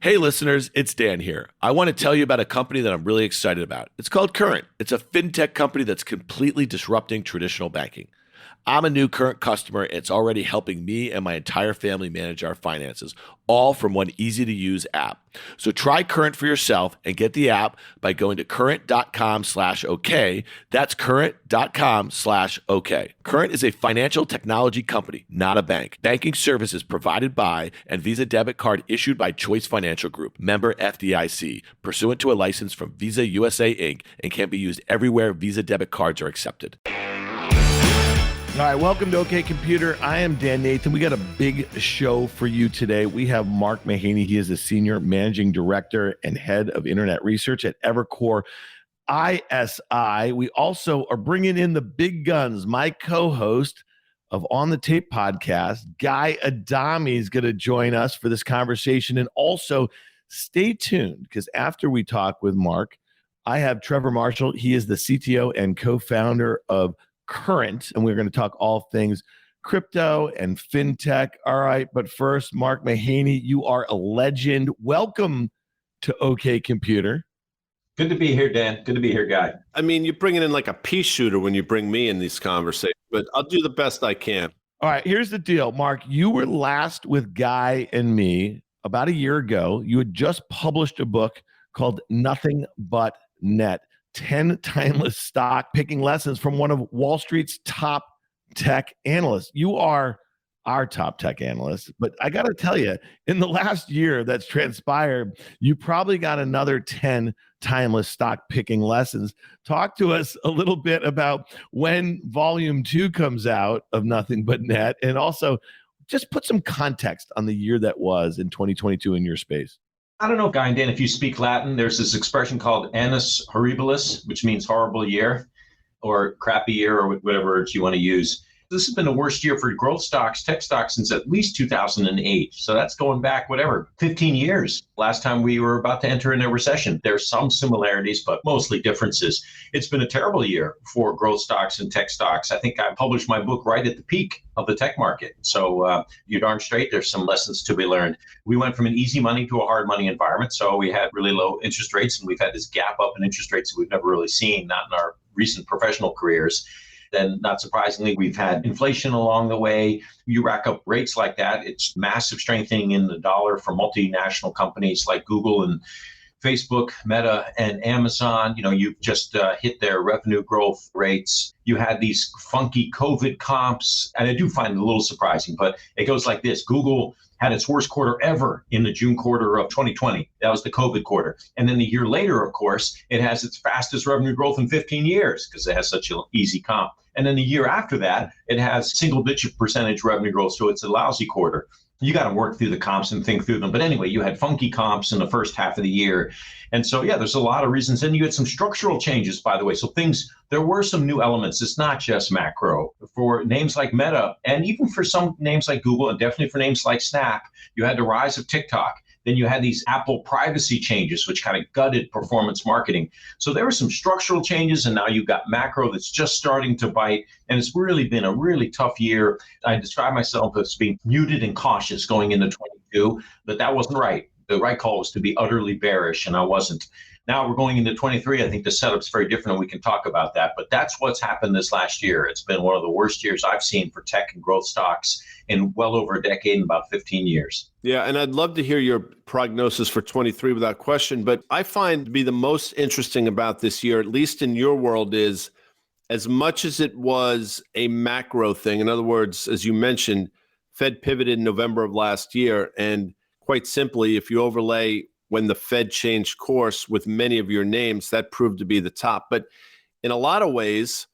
Hey listeners, it's Dan here. I want to tell you about a company that I'm really excited about. It's called Current. It's a fintech company that's completely disrupting traditional banking. I'm a new Current customer, and it's already helping me and my entire family manage our finances, all from one easy-to-use app. So try Current for yourself and get the app by going to current.com/OK. That's current.com/OK. Current is a financial technology company, not a bank. Banking services provided by and Visa debit card issued by Choice Financial Group, member FDIC, pursuant to a license from Visa USA Inc., and can be used everywhere Visa debit cards are accepted. All right, welcome to OK Computer. I am Dan Nathan. We got a big show for you today. We have Mark Mahaney. He is a senior managing director and head of internet research at Evercore ISI. We also are bringing in the big guns. My co-host of On the Tape podcast, Guy Adami, is going to join us for this conversation. And also stay tuned, because after we talk with Mark, I have Trevor Marshall. He is the CTO and co-founder of Current, and we're going to talk all things crypto and fintech. All right, but first, Mark Mahaney, you are a legend. Welcome to OK Computer. Good to be here, Dan. Good to be here, Guy. I mean, you're bringing in like a pea shooter when you bring me in these conversations, but I'll do the best I can. All right, here's the deal, Mark. You were last with Guy and me about a year ago. You had just published a book called Nothing But Net. 10 timeless stock picking lessons from one of Wall Street's top tech analysts. You are our top tech analyst, but I got to tell you, in the last year that's transpired, you probably got another 10 timeless stock picking lessons. Talk to us a little bit about when volume 2 comes out of Nothing But Net, and also just put some context on the year that was in 2022 in your space. I don't know, Guy and Dan, if you speak Latin, there's this expression called annus horribilis, which means horrible year or crappy year or whatever words you want to use. This has been the worst year for growth stocks, tech stocks, since at least 2008. So that's going back, 15 years. Last time we were about to enter in a recession. There's some similarities, but mostly differences. It's been a terrible year for growth stocks and tech stocks. I think I published my book right at the peak of the tech market. So you're darn straight, there's some lessons to be learned. We went from an easy money to a hard money environment. So we had really low interest rates, and we've had this gap up in interest rates that we've never really seen, not in our recent professional careers. Then, not surprisingly, we've had inflation along the way. You rack up rates like that, it's massive strengthening in the dollar for multinational companies like Google and Facebook, Meta, and Amazon. You've just hit their revenue growth rates. You had these funky COVID comps, and I do find it a little surprising, but it goes like this. Google had its worst quarter ever in the June quarter of 2020. That was the COVID quarter. And then the year later, of course, it has its fastest revenue growth in 15 years because it has such an easy comp. And then the year after that, it has single-digit percentage revenue growth, so it's a lousy quarter. You got to work through the comps and think through them. But anyway, you had funky comps in the first half of the year. And so, yeah, there's a lot of reasons. And you had some structural changes, by the way. So there were some new elements. It's not just macro. For names like Meta, and even for some names like Google, and definitely for names like Snap, you had the rise of TikTok. Then you had these Apple privacy changes, which kind of gutted performance marketing. So there were some structural changes, and now you've got macro that's just starting to bite. And it's really been a really tough year. I describe myself as being muted and cautious going into 22, but that wasn't right. The right call was to be utterly bearish, and I wasn't. Now we're going into 23. I think the setup's very different, and we can talk about that. But that's what's happened this last year. It's been one of the worst years I've seen for tech and growth stocks in well over a decade, in about 15 years. Yeah, and I'd love to hear your prognosis for 23 without question. But I find to be the most interesting about this year, at least in your world, is as much as it was a macro thing. In other words, as you mentioned, Fed pivoted in November of last year. And quite simply, if you overlay when the Fed changed course with many of your names, that proved to be the top. But in a lot of ways,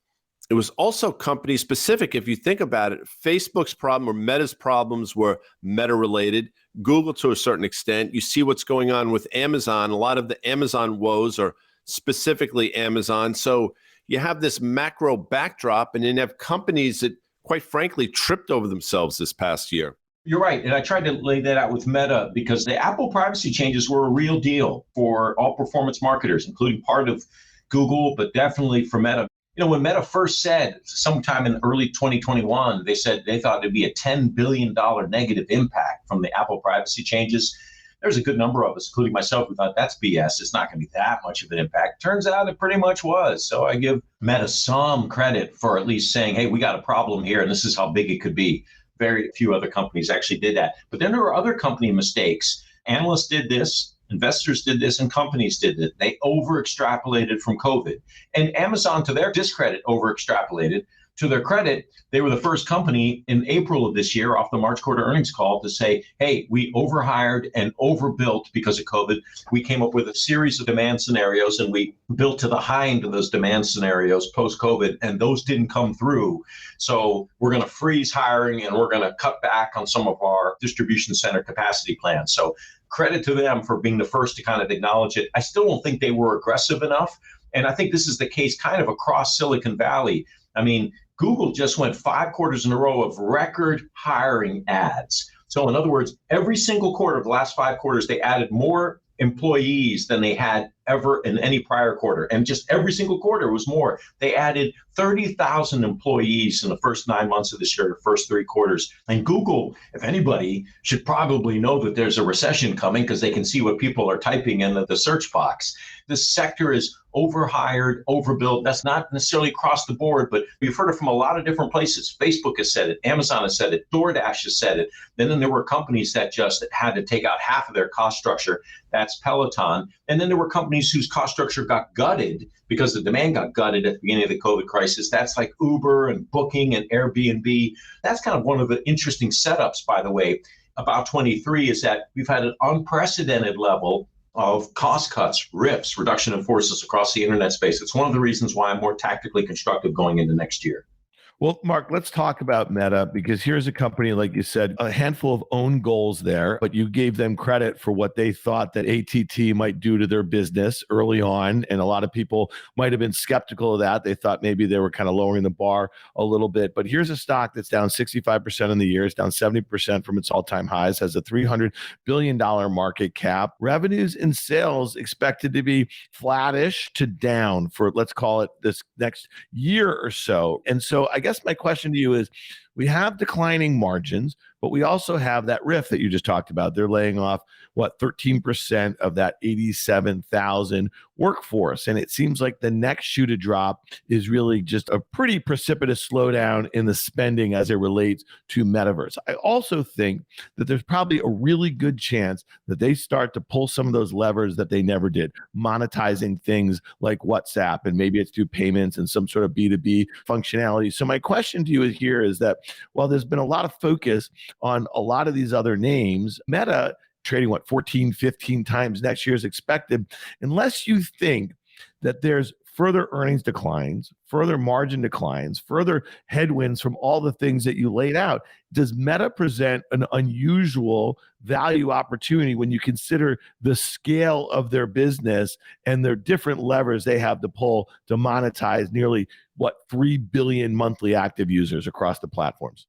it was also company specific. If you think about it, Facebook's problem or Meta's problems were Meta related, Google to a certain extent. You see what's going on with Amazon. A lot of the Amazon woes are specifically Amazon. So you have this macro backdrop, and then you have companies that, quite frankly, tripped over themselves this past year. You're right. And I tried to lay that out with Meta because the Apple privacy changes were a real deal for all performance marketers, including part of Google, but definitely for Meta. When Meta first said sometime in early 2021, they said they thought it'd be a $10 billion negative impact from the Apple privacy changes. there's a good number of us, including myself, who thought that's BS. It's not going to be that much of an impact. Turns out it pretty much was. So I give Meta some credit for at least saying, hey, we got a problem here, and this is how big it could be. Very few other companies actually did that. But then there were other company mistakes. Analysts did this. Investors did this and companies did it. They over-extrapolated from COVID. And Amazon, to their discredit, over-extrapolated. To their credit, they were the first company in April of this year off the March quarter earnings call to say, hey, we overhired and overbuilt because of COVID. We came up with a series of demand scenarios and we built to the high end of those demand scenarios post-COVID, and those didn't come through. So we're going to freeze hiring and we're going to cut back on some of our distribution center capacity plans. So credit to them for being the first to kind of acknowledge it. I still don't think they were aggressive enough. And I think this is the case kind of across Silicon Valley. I mean, Google just went 5 quarters in a row of record hiring ads. So in other words, every single quarter of the last 5 quarters, they added more employees than they had ever in any prior quarter. And just every single quarter was more. They added 30,000 employees in the first 9 months of this year, the first 3 quarters. And Google, if anybody, should probably know that there's a recession coming because they can see what people are typing in the search box. This sector is overhired, overbuilt. That's not necessarily across the board, but we've heard it from a lot of different places. Facebook has said it, Amazon has said it, DoorDash has said it. Then there were companies that just had to take out half of their cost structure. That's Peloton. And then there were companies whose cost structure got gutted because the demand got gutted at the beginning of the COVID crisis. That's like Uber and Booking and Airbnb. That's kind of one of the interesting setups, by the way, about 23 is that we've had an unprecedented level of cost cuts, RIFs, reduction in forces across the internet space. It's one of the reasons why I'm more tactically constructive going into next year. Well, Mark, let's talk about Meta, because here's a company, like you said, a handful of own goals there, but you gave them credit for what they thought that ATT might do to their business early on. And a lot of people might have been skeptical of that. They thought maybe they were kind of lowering the bar a little bit. But here's a stock that's down 65% in the year. It's down 70% from its all-time highs, has a $300 billion market cap. Revenues and sales expected to be flattish to down for, let's call it, this next year or so. And so I guess my question to you is, we have declining margins, but we also have that RIF that you just talked about. They're laying off, 13% of that 87,000 workforce. And it seems like the next shoe to drop is really just a pretty precipitous slowdown in the spending as it relates to metaverse. I also think that there's probably a really good chance that they start to pull some of those levers that they never did, monetizing things like WhatsApp, and maybe it's through payments and some sort of B2B functionality. So my question to you here is that while there's been a lot of focus on a lot of these other names, Meta trading 14, 15 times next year is expected, unless you think that there's further earnings declines, further margin declines, further headwinds from all the things that you laid out. Does Meta present an unusual value opportunity when you consider the scale of their business and their different levers they have to pull to monetize nearly 3 billion monthly active users across the platforms?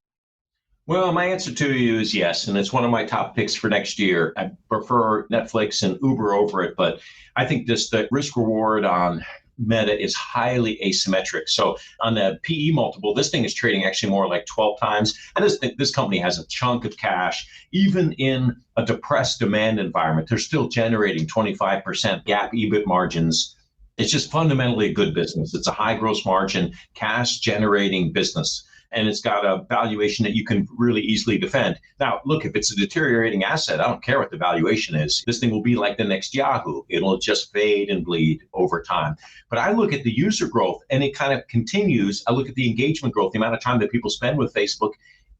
Well, my answer to you is yes, and it's one of my top picks for next year. I prefer Netflix and Uber over it, but I think the risk reward on Meta is highly asymmetric. So on the PE multiple, this thing is trading actually more like 12 times. And this company has a chunk of cash. Even in a depressed demand environment, they're still generating 25% GAAP EBIT margins. It's just fundamentally a good business. It's a high gross margin, cash generating business. And it's got a valuation that you can really easily defend. Now, look, if it's a deteriorating asset, I don't care what the valuation is. This thing will be like the next Yahoo. It'll just fade and bleed over time. But I look at the user growth and it kind of continues. I look at the engagement growth, the amount of time that people spend with Facebook,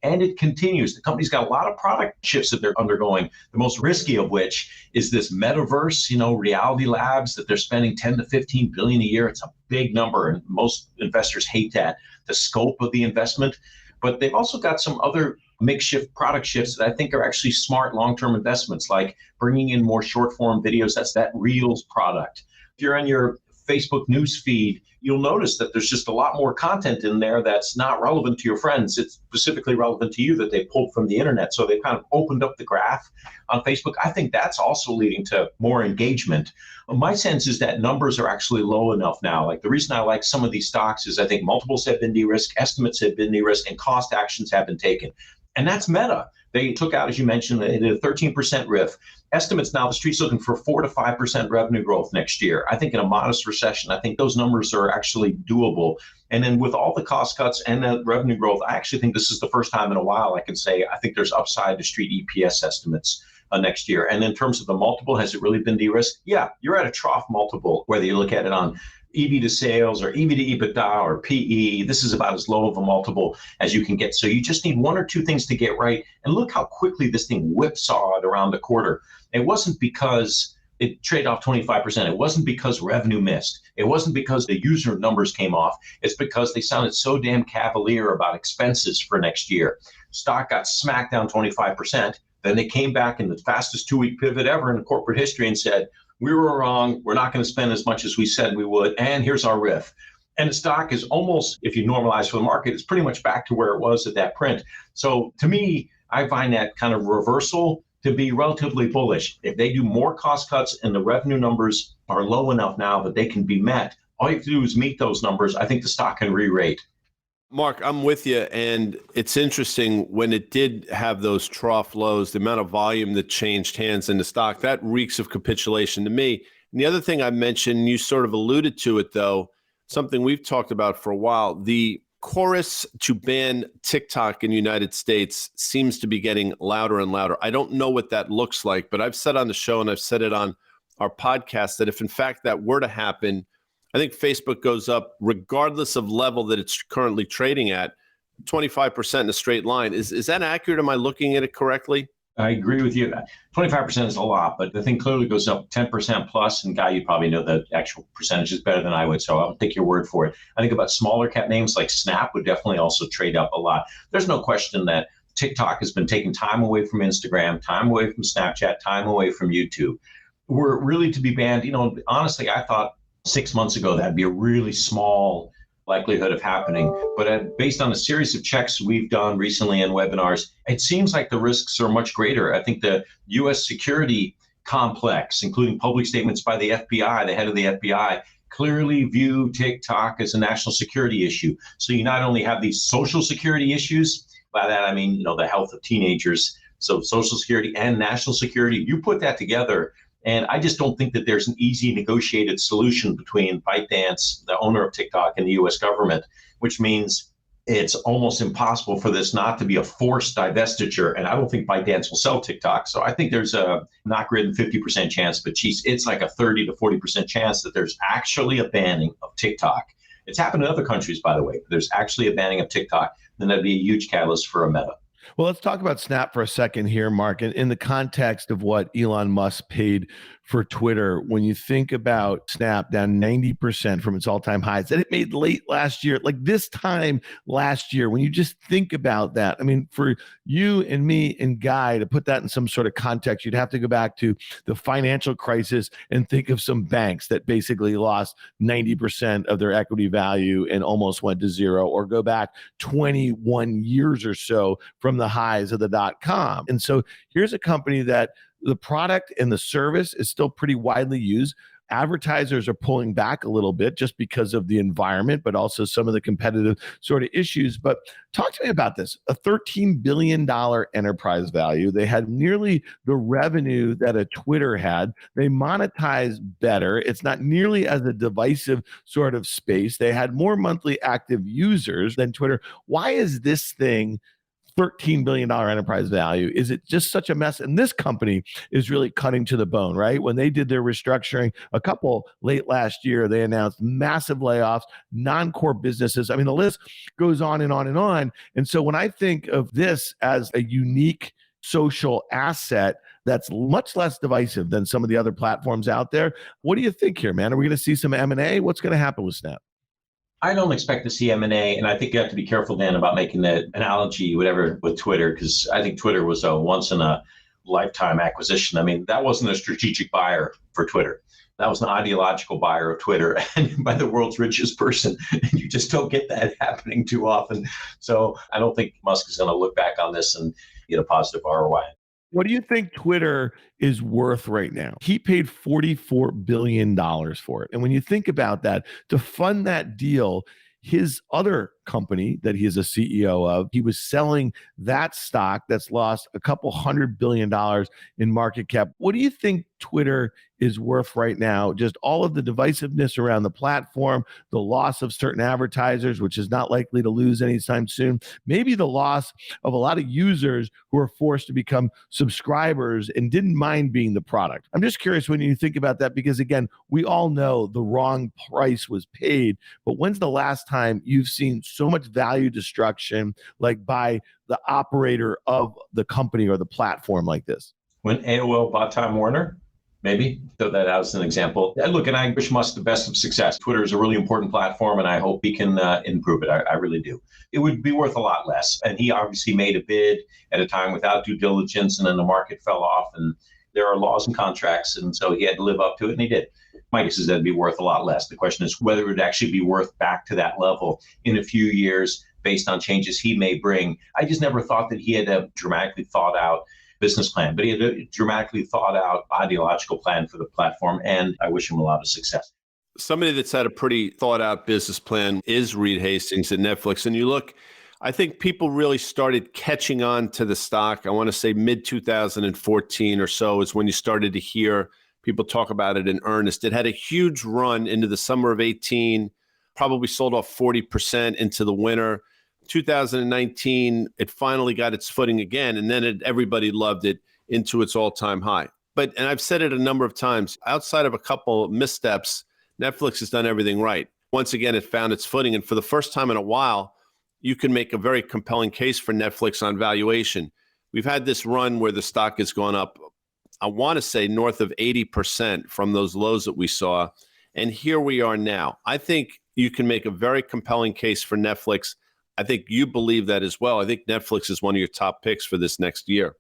and it continues. The company's got a lot of product shifts that they're undergoing, the most risky of which is this metaverse, Reality Labs, that they're spending 10 to 15 billion a year. It's a big number, and most investors hate that, the scope of the investment. But they've also got some other makeshift product shifts that I think are actually smart long-term investments, like bringing in more short-form videos. That's that Reels product. If you're on your Facebook news feed, you'll notice that there's just a lot more content in there that's not relevant to your friends. It's specifically relevant to you that they pulled from the internet. So they've kind of opened up the graph on Facebook. I think that's also leading to more engagement. My sense is that numbers are actually low enough now. Like, the reason I like some of these stocks is I think multiples have been de-risked, estimates have been de-risked, and cost actions have been taken. And that's Meta. They took out, as you mentioned, they did a 13% RIF. Estimates now, the street's looking for 4 to 5% revenue growth next year. I think in a modest recession, I think those numbers are actually doable. And then with all the cost cuts and the revenue growth, I actually think this is the first time in a while I can say I think there's upside to street EPS estimates next year. And in terms of the multiple, has it really been de-risked? Yeah, you're at a trough multiple, whether you look at it on EV to sales or EV to EBITDA or PE. This is about as low of a multiple as you can get. So you just need one or two things to get right. And look how quickly this thing whipsawed around the quarter. It wasn't because it traded off 25%. It wasn't because revenue missed. It wasn't because the user numbers came off. It's because they sounded so damn cavalier about expenses for next year. Stock got smacked down 25%. Then they came back in the fastest 2-week pivot ever in corporate history and said, we were wrong. We're not going to spend as much as we said we would. And here's our RIF. And the stock is almost, if you normalize for the market, it's pretty much back to where it was at that print. So to me, I find that kind of reversal to be relatively bullish. If they do more cost cuts and the revenue numbers are low enough now that they can be met, all you have to do is meet those numbers. I think the stock can re-rate. Mark, I'm with you. And it's interesting when it did have those trough lows, the amount of volume that changed hands in the stock, that reeks of capitulation to me. And the other thing I mentioned, you sort of alluded to it, though, something we've talked about for a while, the chorus to ban TikTok in the United States seems to be getting louder and louder. I don't know what that looks like, but I've said on the show and I've said it on our podcast that if in fact that were to happen, I think Facebook goes up regardless of level that it's currently trading at, 25% in a straight line. Is that accurate? Am I looking at it correctly? I agree with you. 25% is a lot, but the thing clearly goes up 10% plus. And Guy, you probably know the actual percentages better than I would, so I'll take your word for it. I think about smaller cap names like Snap would definitely also trade up a lot. There's no question that TikTok has been taking time away from Instagram, time away from Snapchat, time away from YouTube. Were really to be banned, honestly, I thought 6 months ago that'd be a really small likelihood of happening. But based on a series of checks we've done recently in webinars, it seems like the risks are much greater. I think the U.S. security complex, including public statements by the FBI, the head of the FBI, clearly view TikTok as a national security issue. So you not only have these social security issues, by that I mean, the health of teenagers, so social security and national security, you put that together. And I just don't think that there's an easy negotiated solution between ByteDance, the owner of TikTok, and the U.S. government, which means it's almost impossible for this not to be a forced divestiture. And I don't think ByteDance will sell TikTok. So I think there's a not greater than 50% chance, but geez, it's like a 30 to 40% chance that there's actually a banning of TikTok. It's happened in other countries, by the way. There's actually a banning of TikTok. Then that'd be a huge catalyst for a Meta. Well, let's talk about Snap for a second here, Mark. In the context of what Elon Musk paid for Twitter, when you think about Snap down 90% from its all-time highs that it made late last year, like this time last year, when you just think about that, I mean, for you and me and Guy to put that in some sort of context, you'd have to go back to the financial crisis and think of some banks that basically lost 90% of their equity value and almost went to zero, or go back 21 years or so from the highs of the .com. And so here's a company that the product and the service is still pretty widely used. Advertisers are pulling back a little bit just because of the environment, but also some of the competitive sort of issues. But talk to me about this. A $13 billion enterprise value. They had nearly the revenue that a Twitter had. They monetize better. It's not nearly as a divisive sort of space. They had more monthly active users than Twitter. Why is this thing $13 billion enterprise value? Is it just such a mess? And this company is really cutting to the bone, right? When they did their restructuring a couple late last year, they announced massive layoffs, non-core businesses. I mean, the list goes on and on and on. And so when I think of this as a unique social asset that's much less divisive than some of the other platforms out there, what do you think here, man? Are we going to see some M&A? What's going to happen with Snap? I don't expect to see M&A, and I think you have to be careful, Dan, about making the analogy, whatever, with Twitter, because I think Twitter was a once-in-a-lifetime acquisition. I mean, that wasn't a strategic buyer for Twitter. That was an ideological buyer of Twitter, and by the world's richest person. And you just don't get that happening too often. So I don't think Musk is going to look back on this and get a positive ROI. What do you think Twitter is worth right now? He paid $44 billion for it. And when you think about that, to fund that deal, his other company that he is a CEO of. He was selling that stock that's lost a couple $100 billion in market cap. What do you think Twitter is worth right now? Just all of the divisiveness around the platform, the loss of certain advertisers, which is not likely to lose anytime soon, maybe the loss of a lot of users who are forced to become subscribers and didn't mind being the product. I'm just curious when you think about that, because again, we all know the wrong price was paid, but when's the last time you've seen so much value destruction like by the operator of the company or the platform like this? When AOL bought Time Warner, maybe throw that out as an example. Look, and I wish Musk the best of success. Twitter is a really important platform, and I hope he can improve it. I really do. It would be worth a lot less. And he obviously made a bid at a time without due diligence, and then the market fell off. And there are laws and contracts, and so he had to live up to it, and he did. My guess is that it'd be worth a lot less. The question is whether it would actually be worth back to that level in a few years based on changes he may bring. I just never thought that he had a dramatically thought out business plan, but he had a dramatically thought out ideological plan for the platform, and I wish him a lot of success. Somebody that's had a pretty thought out business plan is Reed Hastings at Netflix. And you look, I think people really started catching on to the stock. I want to say mid 2014 or so is when you started to hear people talk about it in earnest. It had a huge run into the summer of 18, probably sold off 40% into the winter. 2019, it finally got its footing again, and then everybody loved it into its all-time high. And I've said it a number of times, outside of a couple missteps, Netflix has done everything right. Once again, it found its footing, and for the first time in a while, you can make a very compelling case for Netflix on valuation. We've had this run where the stock has gone up, I want to say north of 80% from those lows that we saw, and here we are now. I think you can make a very compelling case for Netflix. I think you believe that as well. I think Netflix is one of your top picks for this next year.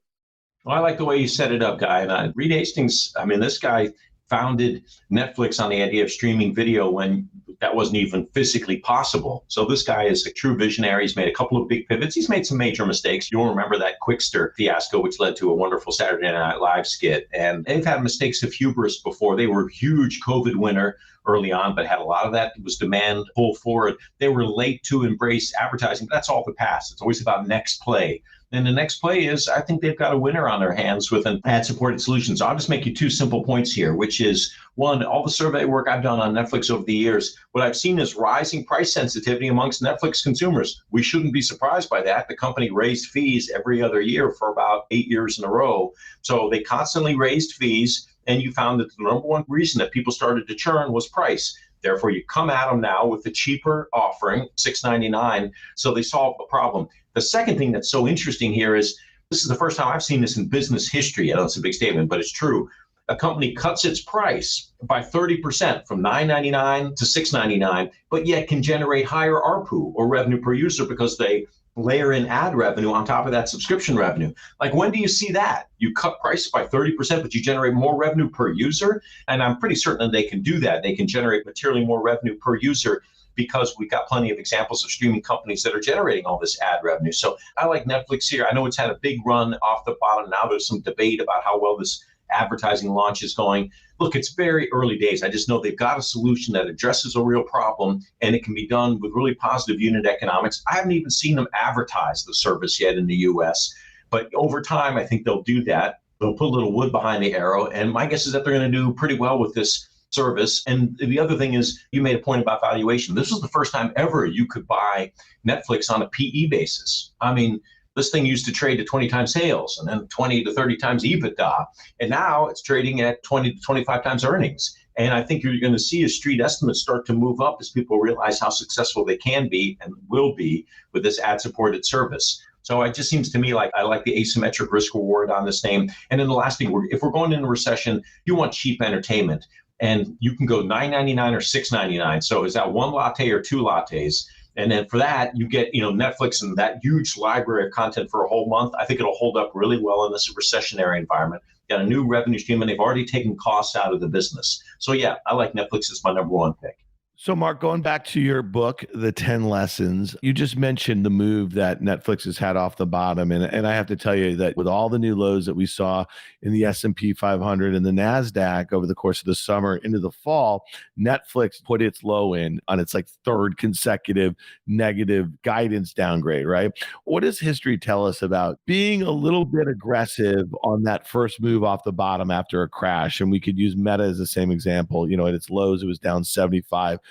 Well, I like the way you set it up, Guy. And Reed Hastings, I mean, this guy founded Netflix on the idea of streaming video when that wasn't even physically possible. So this guy is a true visionary. He's made a couple of big pivots. He's made some major mistakes. You'll remember that Quickster fiasco, which led to a wonderful Saturday Night Live skit. And they've had mistakes of hubris before. They were a huge COVID winner early on, but had a lot of that. It was demand pull forward. They were late to embrace advertising, but that's all the past. It's always about next play. And the next play is, I think they've got a winner on their hands with an ad-supported solution. So I'll just make you two simple points here, which is, one, all the survey work I've done on Netflix over the years, what I've seen is rising price sensitivity amongst Netflix consumers. We shouldn't be surprised by that. The company raised fees every other year for about 8 years in a row. So they constantly raised fees, and you found that the number one reason that people started to churn was price. Therefore, you come at them now with the cheaper offering, $6.99, so they solve the problem. The second thing that's so interesting here is, this is the first time I've seen this in business history. I know it's a big statement, but it's true. A company cuts its price by 30% from $9.99 to $6.99, but yet can generate higher ARPU, or revenue per user, because they layer in ad revenue on top of that subscription revenue. Like, when do you see that? You cut price by 30%, but you generate more revenue per user? And I'm pretty certain that they can do that. They can generate materially more revenue per user, because we've got plenty of examples of streaming companies that are generating all this ad revenue. So I like Netflix here. I know it's had a big run off the bottom. Now there's some debate about how well this advertising launch is going. Look, it's very early days. I just know they've got a solution that addresses a real problem, and it can be done with really positive unit economics. I haven't even seen them advertise the service yet in the US, but over time, I think they'll do that. They'll put a little wood behind the arrow, and my guess is that they're going to do pretty well with this service. And the other thing is, you made a point about valuation. This was the first time ever you could buy Netflix on a PE basis. I mean, this thing used to trade at 20 times sales and then 20 to 30 times EBITDA. And now it's trading at 20 to 25 times earnings. And I think you're going to see as street estimates start to move up as people realize how successful they can be and will be with this ad-supported service. So it just seems to me like I like the asymmetric risk reward on this name. And then the last thing, if we're going into a recession, you want cheap entertainment. And you can go $9.99 or $6.99. So is that one latte or two lattes? And then for that, you get Netflix and that huge library of content for a whole month. I think it'll hold up really well in this recessionary environment. Got a new revenue stream, and they've already taken costs out of the business. So yeah, I like Netflix as my number one pick. So, Mark, going back to your book, The 10 Lessons, you just mentioned the move that Netflix has had off the bottom. And I have to tell you that with all the new lows that we saw in the S&P 500 and the NASDAQ over the course of the summer into the fall, Netflix put its low in on its third consecutive negative guidance downgrade, right? What does history tell us about being a little bit aggressive on that first move off the bottom after a crash? And we could use Meta as the same example. At its lows, it was down 75%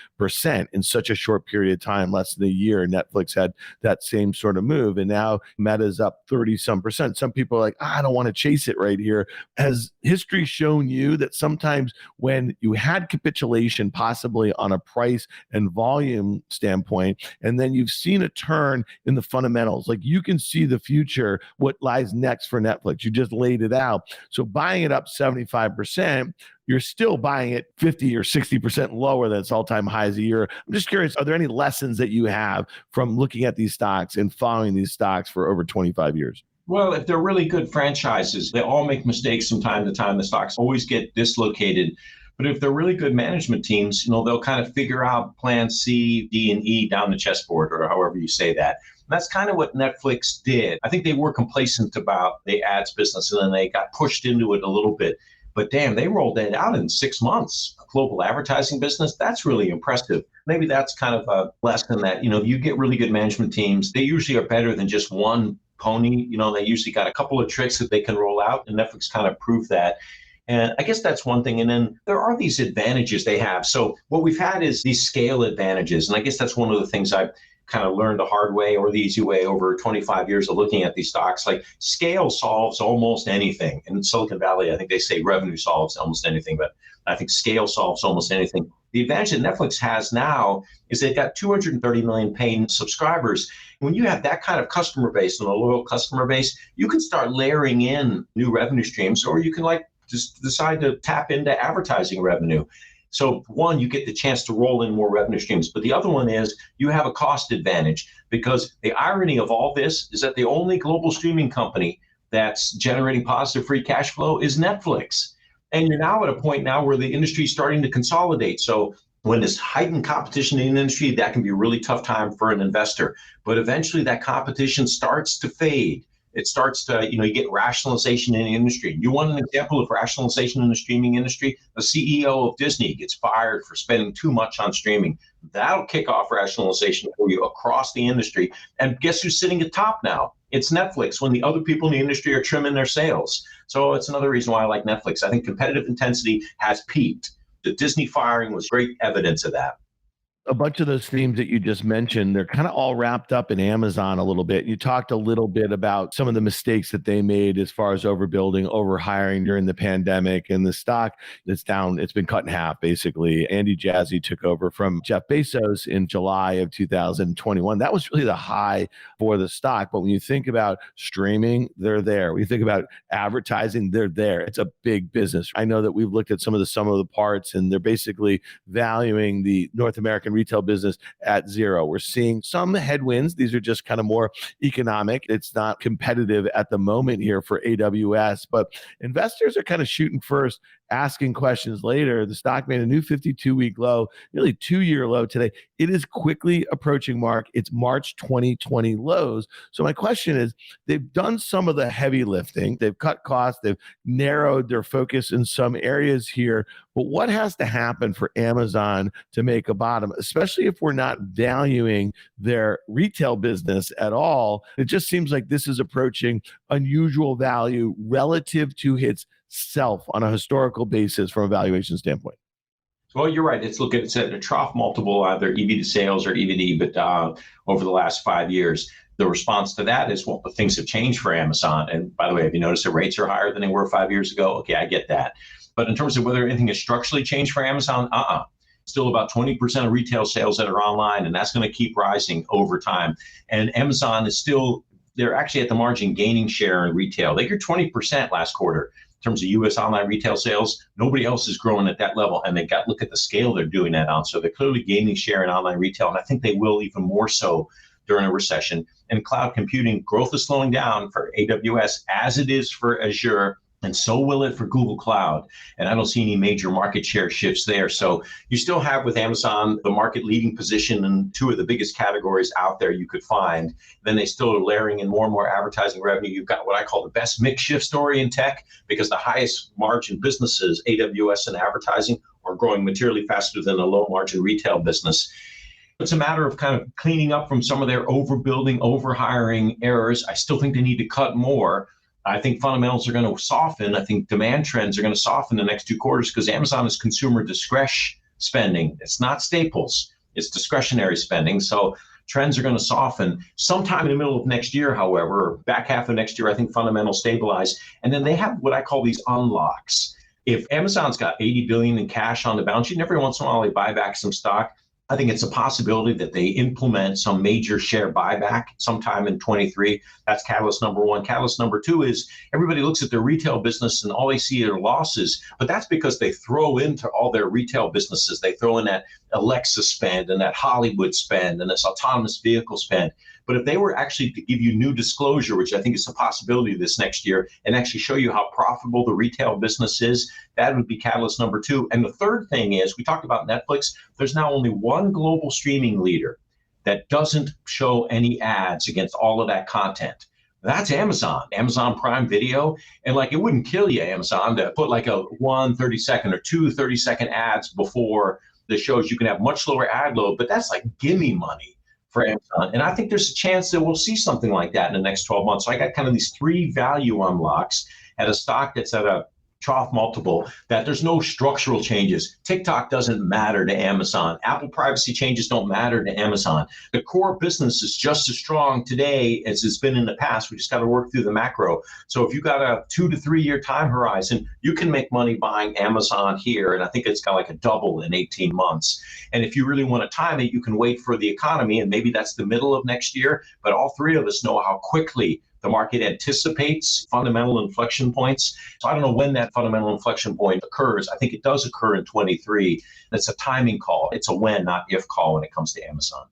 in such a short period of time, less than a year. Netflix had that same sort of move, and now Meta's up 30-some%. Some people are like, I don't want to chase it right here. Has history shown you that sometimes when you had capitulation, possibly on a price and volume standpoint, and then you've seen a turn in the fundamentals, you can see the future, what lies next for Netflix? You just laid it out. So buying it up 75%, you're still buying it 50 or 60% lower than its all-time highs a year. I'm just curious, are there any lessons that you have from looking at these stocks and following these stocks for over 25 years? Well, if they're really good franchises, they all make mistakes from time to time. The stocks always get dislocated. But if they're really good management teams, they'll kind of figure out plan C, D, and E down the chessboard, or however you say that. And that's kind of what Netflix did. I think they were complacent about the ads business, and then they got pushed into it a little bit. But damn, they rolled that out in 6 months. A global advertising business, that's really impressive. Maybe that's kind of a lesson that, you get really good management teams. They usually are better than just one pony. They usually got a couple of tricks that they can roll out, and Netflix kind of proved that. And I guess that's one thing. And then there are these advantages they have. So what we've had is these scale advantages. And I guess that's one of the things I've kind of learned the hard way or the easy way over 25 years of looking at these stocks. Scale solves almost anything. In Silicon Valley, I think they say revenue solves almost anything, but I think scale solves almost anything. The advantage that Netflix has now is they've got 230 million paying subscribers. When you have that kind of customer base and a loyal customer base, you can start layering in new revenue streams, or you can just decide to tap into advertising revenue. So one, you get the chance to roll in more revenue streams. But the other one is you have a cost advantage, because the irony of all this is that the only global streaming company that's generating positive free cash flow is Netflix. And you're now at a point now where the industry is starting to consolidate. So when there's heightened competition in the industry, that can be a really tough time for an investor. But eventually that competition starts to fade. It starts to, you get rationalization in the industry. You want an example of rationalization in the streaming industry? The CEO of Disney gets fired for spending too much on streaming. That'll kick off rationalization for you across the industry. And guess who's sitting at top now? It's Netflix, when the other people in the industry are trimming their sails. So it's another reason why I like Netflix. I think competitive intensity has peaked. The Disney firing was great evidence of that. A bunch of those themes that you just mentioned, they're kind of all wrapped up in Amazon a little bit. You talked a little bit about some of the mistakes that they made as far as overbuilding, overhiring during the pandemic, and the stock that's down. It's been cut in half, basically. Andy Jassy took over from Jeff Bezos in July of 2021. That was really the high for the stock. But when you think about streaming, they're there. When you think about advertising, they're there. It's a big business. I know that we've looked at some of the parts, and they're basically valuing the North American retail business at zero. We're seeing some headwinds. These are just kind of more economic. It's not competitive at the moment here for AWS, but investors are kind of shooting first, asking questions later. The stock made a new 52-week low, nearly 2-year low today. It is quickly approaching, Mark, its March 2020 lows. So my question is, they've done some of the heavy lifting. They've cut costs. They've narrowed their focus in some areas here. But what has to happen for Amazon to make a bottom, especially if we're not valuing their retail business at all? It just seems like this is approaching unusual value relative to its self on a historical basis from a valuation standpoint. Well, you're right. It's at a trough multiple, either EV to sales or EV to EBITDA over the last 5 years. The response to that is, well, things have changed for Amazon. And by the way, have you noticed that rates are higher than they were 5 years ago? Okay, I get that. But in terms of whether anything has structurally changed for Amazon, still about 20% of retail sales that are online, and that's going to keep rising over time. And Amazon is still, they're actually at the margin gaining share in retail. They grew 20% last quarter. In terms of U.S. online retail sales, nobody else is growing at that level, and look at the scale they're doing that on. So they're clearly gaining share in online retail, and I think they will even more so during a recession. And cloud computing growth is slowing down for AWS as it is for Azure And so will it for Google Cloud. And I don't see any major market share shifts there. So you still have with Amazon the market leading position in two of the biggest categories out there you could find. Then they still are layering in more and more advertising revenue. You've got what I call the best mix shift story in tech, because the highest margin businesses, AWS and advertising, are growing materially faster than the low margin retail business. It's a matter of kind of cleaning up from some of their overbuilding, overhiring errors. I still think they need to cut more. I think fundamentals are going to soften. I think demand trends are going to soften the next 2 quarters because Amazon is consumer discretionary spending. It's not staples. It's discretionary spending. So trends are going to soften. Sometime in the middle of next year, however, or back half of next year, I think fundamentals stabilize. And then they have what I call these unlocks. If Amazon's got $80 billion in cash on the balance sheet, and every once in a while they buy back some stock, I think it's a possibility that they implement some major share buyback sometime in 23. That's catalyst number one. Catalyst number two is everybody looks at their retail business and all they see are losses, but that's because they throw into all their retail businesses. They throw in that Alexa spend and that Hollywood spend and this autonomous vehicle spend. But if they were actually to give you new disclosure, which I think is a possibility this next year, and actually show you how profitable the retail business is, that would be catalyst number two. And the third thing is, we talked about Netflix. There's now only one global streaming leader that doesn't show any ads against all of that content. That's Amazon Prime Video. And like, it wouldn't kill you, Amazon, to put like a 1 30-second or 2 30-second ads before the shows. You can have much lower ad load, but that's like gimme money for Amazon. And I think there's a chance that we'll see something like that in the next 12 months. So I got kind of these 3 value unlocks at a stock that's at a trough multiple, that there's no structural changes. TikTok doesn't matter to Amazon. Apple privacy changes don't matter to Amazon. The core business is just as strong today as it's been in the past. We just got to work through the macro. So if you got a 2 to 3 year time horizon, you can make money buying Amazon here. And I think it's got like a double in 18 months. And if you really want to time it, you can wait for the economy, and maybe that's the middle of next year. But all 3 of us know how quickly the market anticipates fundamental inflection points. So I don't know when that fundamental inflection point occurs. I think it does occur in 23. It's a timing call. It's a when, not if call when it comes to Amazon.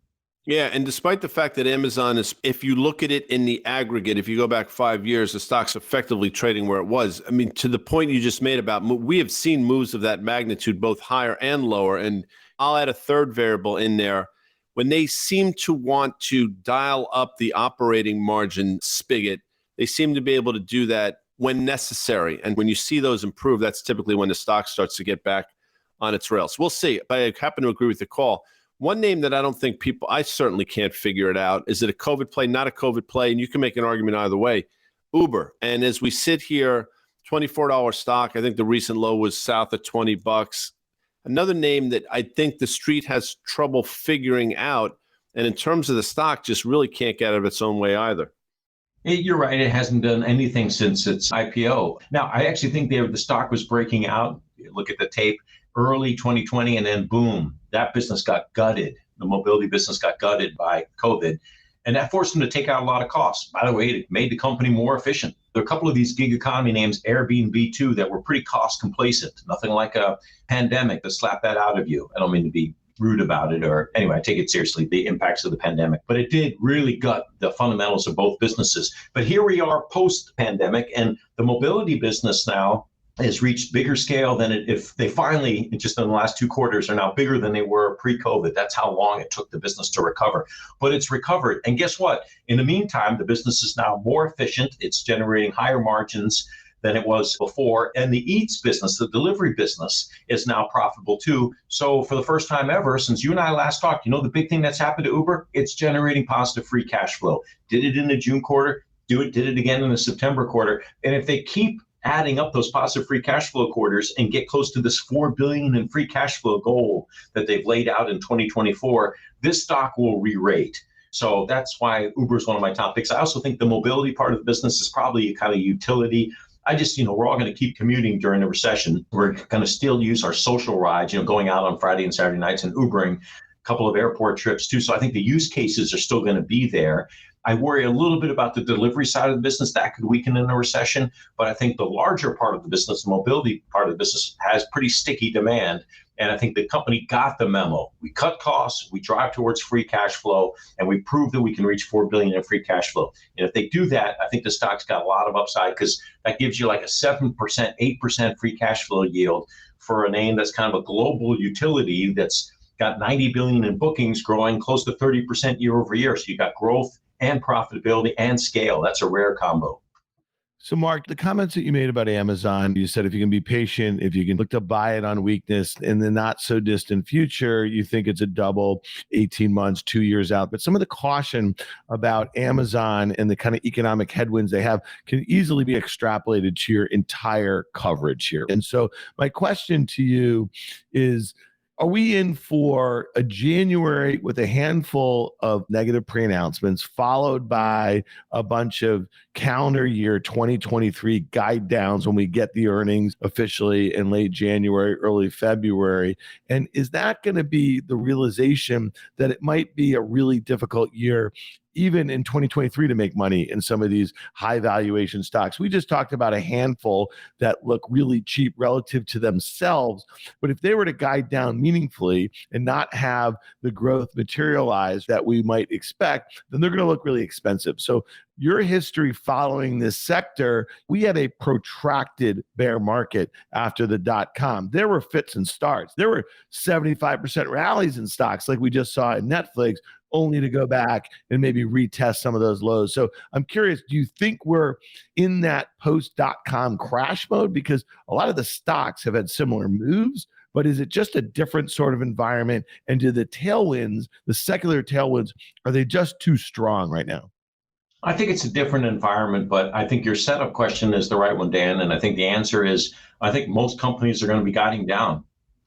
Yeah, and despite the fact that Amazon is, if you look at it in the aggregate, if you go back 5 years, the stock's effectively trading where it was. I mean, to the point you just made about, we have seen moves of that magnitude, both higher and lower. And I'll add a third variable in there. When they seem to want to dial up the operating margin spigot, they seem to be able to do that when necessary. And when you see those improve, that's typically when the stock starts to get back on its rails. We'll see. But I happen to agree with the call. One name that I don't think people, I certainly can't figure it out. Is it a COVID play, not a COVID play? And you can make an argument either way. Uber. And as we sit here, $24 stock, I think the recent low was south of $20. Another name that I think the street has trouble figuring out, and in terms of the stock, just really can't get out of its own way either. You're right. It hasn't done anything since its IPO. Now, I actually think the stock was breaking out. Look at the tape, early 2020, and then boom, that business got gutted. The mobility business got gutted by COVID. And that forced them to take out a lot of costs. By the way, it made the company more efficient. There are a couple of these gig economy names, Airbnb too, that were pretty cost complacent. Nothing like a pandemic to slap that out of you. I don't mean to be rude about it, or anyway, I take it seriously, the impacts of the pandemic. But it did really gut the fundamentals of both businesses. But here we are post-pandemic, and the mobility business now has reached bigger scale than if they finally, just in the last 2 quarters, are now bigger than they were pre-COVID. That's how long it took the business to recover. But it's recovered. And guess what? In the meantime, the business is now more efficient. It's generating higher margins than it was before. And the Eats business, the delivery business, is now profitable too. So for the first time ever, since you and I last talked, the big thing that's happened to Uber, it's generating positive free cash flow. Did it in the June quarter, did it again in the September quarter. And if they keep adding up those positive free cash flow quarters and get close to this $4 billion in free cash flow goal that they've laid out in 2024, this stock will re-rate. So that's why Uber is one of my top picks. I also think the mobility part of the business is probably kind of utility. We're all going to keep commuting during the recession. We're going to still use our social rides, going out on Friday and Saturday nights and Ubering a couple of airport trips too. So I think the use cases are still going to be there. I worry a little bit about the delivery side of the business that could weaken in a recession. But I think the larger part of the business, the mobility part of the business, has pretty sticky demand. And I think the company got the memo. We cut costs, we drive towards free cash flow, and we prove that we can reach $4 billion in free cash flow. And if they do that, I think the stock's got a lot of upside because that gives you like a 7%, 8% free cash flow yield for a name that's kind of a global utility that's got 90 billion in bookings, growing close to 30% year over year. So you got growth and profitability and scale. That's a rare combo. So, Mark, the comments that you made about Amazon, you said if you can be patient, if you can look to buy it on weakness in the not so distant future, you think it's a double 18 months, 2 years out. But some of the caution about Amazon and the kind of economic headwinds they have can easily be extrapolated to your entire coverage here. And so my question to you is, are we in for a January with a handful of negative pre-announcements followed by a bunch of calendar year 2023 guide downs when we get the earnings officially in late January, early February? And is that going to be the realization that it might be a really difficult year even in 2023 to make money in some of these high valuation stocks? We just talked about a handful that look really cheap relative to themselves. But if they were to guide down meaningfully and not have the growth materialize that we might expect, then they're going to look really expensive. So your history following this sector, we had a protracted bear market after the dot-com. There were fits and starts. There were 75% rallies in stocks like we just saw in Netflix, only to go back and maybe retest some of those lows. So I'm curious, do you think we're in that post-dot-com crash mode? Because a lot of the stocks have had similar moves, but is it just a different sort of environment? And do the tailwinds, the secular tailwinds, are they just too strong right now? I think it's a different environment, but I think your setup question is the right one, Dan. And I think the answer is, I think most companies are going to be guiding down.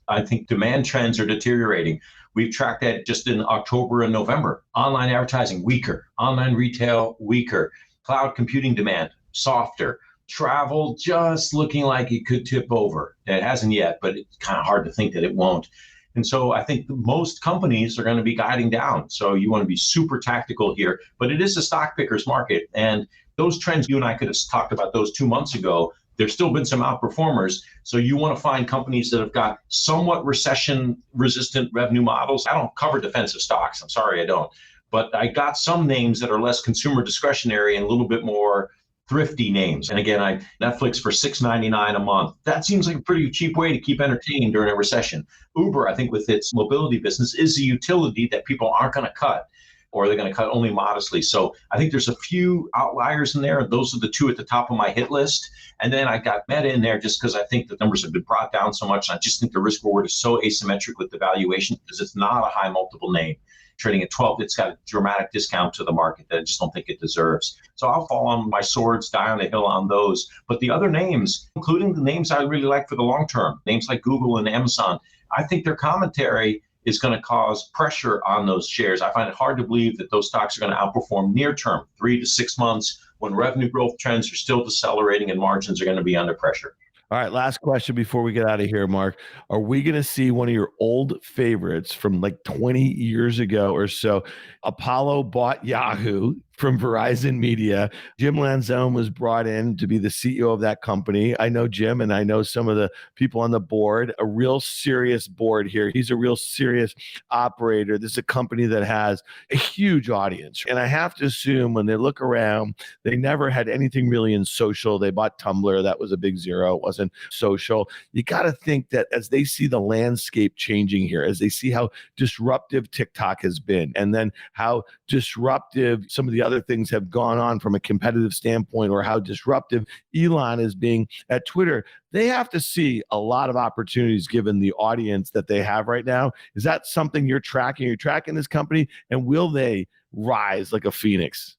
I think demand trends are deteriorating. We've tracked that just in October and November. Online advertising, weaker. Online retail, weaker. Cloud computing demand, softer. Travel, just looking like it could tip over. It hasn't yet, but it's kind of hard to think that it won't. And so I think most companies are going to be guiding down. So you want to be super tactical here, but it is a stock picker's market. And those trends, you and I could have talked about those 2 months ago. There's still been some outperformers. So you want to find companies that have got somewhat recession-resistant revenue models. I don't cover defensive stocks. I'm sorry, I don't. But I got some names that are less consumer discretionary and a little bit more thrifty names. And again, Netflix for $6.99 a month. That seems like a pretty cheap way to keep entertained during a recession. Uber, I think with its mobility business, is a utility that people aren't going to cut, or they're going to cut only modestly. So I think there's a few outliers in there. Those are the two at the top of my hit list. And then I got Meta in there just because I think the numbers have been brought down so much. I just think the risk reward is so asymmetric with the valuation because it's not a high multiple name. Trading at 12, it's got a dramatic discount to the market that I just don't think it deserves. So I'll fall on my swords, die on the hill on those. But the other names, including the names I really like for the long term, names like Google and Amazon, I think their commentary is going to cause pressure on those shares. I find it hard to believe that those stocks are going to outperform near term, 3 to 6 months, when revenue growth trends are still decelerating and margins are going to be under pressure. All right, last question before we get out of here, Mark. Are we going to see one of your old favorites from like 20 years ago or so? Apollo bought Yahoo from Verizon Media. Jim Lanzone was brought in to be the CEO of that company. I know Jim and I know some of the people on the board, a real serious board here. He's a real serious operator. This is a company that has a huge audience. And I have to assume when they look around, they never had anything really in social. They bought Tumblr. That was a big zero. It wasn't social. You got to think that as they see the landscape changing here, as they see how disruptive TikTok has been, and then how disruptive some of the other things have gone on from a competitive standpoint, or how disruptive Elon is being at Twitter, they have to see a lot of opportunities given the audience that they have right now. Is that something you're tracking? You're tracking this company, and will they rise like a phoenix?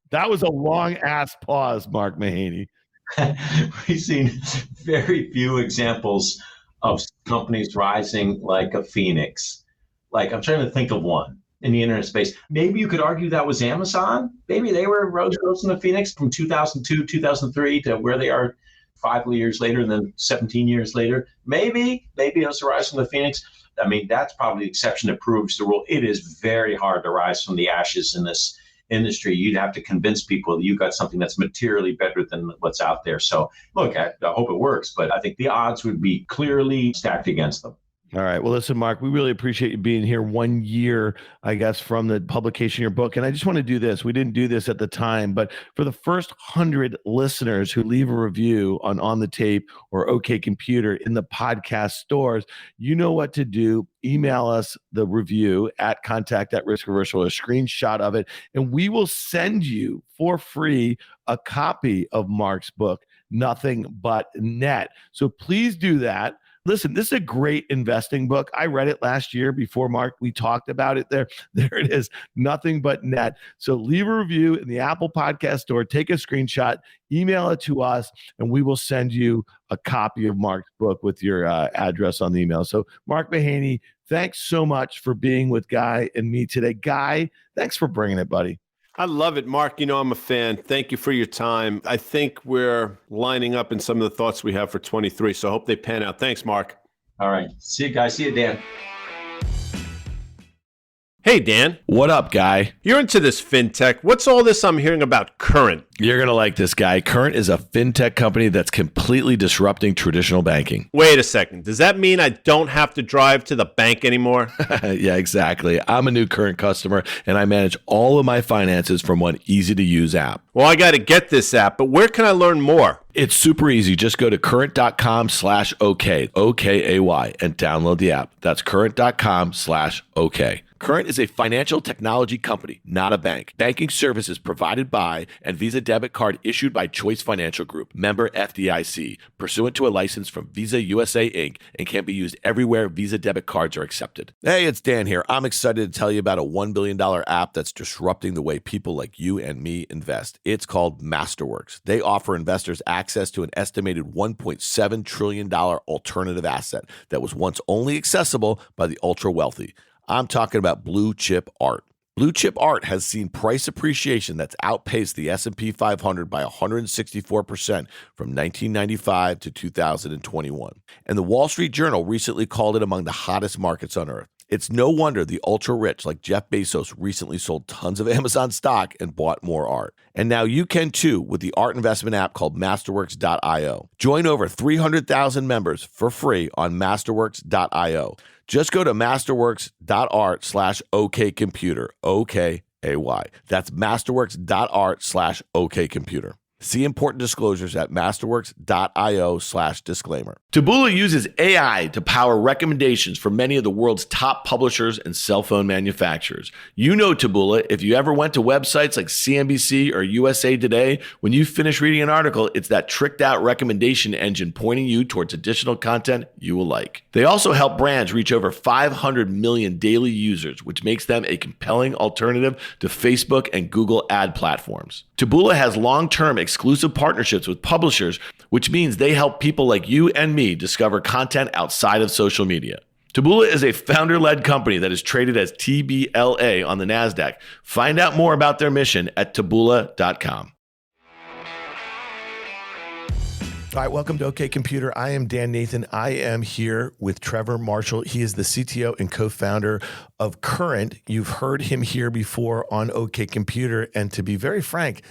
That was a long ass pause, Mark Mahaney. We've seen very few examples of companies rising like a phoenix. Like, I'm trying to think of one in the internet space. Maybe you could argue that was Amazon. Maybe they were rose in the phoenix from 2002, 2003 to where they are 5 years later, and then 17 years later. Maybe it was a rise from the phoenix. I mean, that's probably the exception that proves the rule. It is very hard to rise from the ashes in industry, you'd have to convince people that you got something that's materially better than what's out there. So look, I hope it works, but I think the odds would be clearly stacked against them. All right. Well, listen, Mark, we really appreciate you being here 1 year, I guess, from the publication of your book. And I just want to do this. We didn't do this at the time, but for the first 100 listeners who leave a review on the Tape or OK Computer in the podcast stores, you know what to do. Email us the review at contact@riskaverse, a screenshot of it, and we will send you for free a copy of Mark's book, Nothing But Net. So please do that. Listen, this is a great investing book. I read it last year before, Mark, we talked about it there. There it is, Nothing But Net. So leave a review in the Apple Podcast Store, take a screenshot, email it to us, and we will send you a copy of Mark's book with your address on the email. So Mark Mahaney, thanks so much for being with Guy and me today. Guy, thanks for bringing it, buddy. I love it, Mark. You know, I'm a fan. Thank you for your time. I think we're lining up in some of the thoughts we have for 23, so I hope they pan out. Thanks, Mark. All right. See you guys. See you, Dan. Hey, Dan. What up, Guy? You're into this fintech. What's all this I'm hearing about Current? You're going to like this, Guy. Current is a fintech company that's completely disrupting traditional banking. Wait a second. Does that mean I don't have to drive to the bank anymore? Yeah, exactly. I'm a new Current customer, and I manage all of my finances from one easy-to-use app. Well, I got to get this app, but where can I learn more? It's super easy. Just go to current.com/OK, OKAY, and download the app. That's current.com/OK. Current is a financial technology company, not a bank. Banking services provided by and Visa debit card issued by Choice Financial Group, member FDIC, pursuant to a license from Visa USA Inc., and can be used everywhere Visa debit cards are accepted. Hey, it's Dan here. I'm excited to tell you about a $1 billion app that's disrupting the way people like you and me invest. It's called Masterworks. They offer investors access to an estimated $1.7 trillion alternative asset that was once only accessible by the ultra wealthy. I'm talking about blue chip art. Blue chip art has seen price appreciation that's outpaced the S&P 500 by 164% from 1995 to 2021. And the Wall Street Journal recently called it among the hottest markets on earth. It's no wonder the ultra rich like Jeff Bezos recently sold tons of Amazon stock and bought more art. And now you can too with the art investment app called Masterworks.io. Join over 300,000 members for free on Masterworks.io. Just go to masterworks.art/OKComputer, OKAY. That's masterworks.art/OKComputer. See important disclosures at masterworks.io/disclaimer. Taboola uses AI to power recommendations for many of the world's top publishers and cell phone manufacturers. You know Taboola. If you ever went to websites like CNBC or USA Today, when you finish reading an article, it's that tricked out recommendation engine pointing you towards additional content you will like. They also help brands reach over 500 million daily users, which makes them a compelling alternative to Facebook and Google ad platforms. Taboola has long-term exclusive partnerships with publishers, which means they help people like you and me discover content outside of social media. Taboola is a founder-led company that is traded as TBLA on the NASDAQ. Find out more about their mission at taboola.com. All right, welcome to OK Computer. I am Dan Nathan. I am here with Trevor Marshall. He is the CTO and co-founder of Current. You've heard him here before on OK Computer. And to be very frank,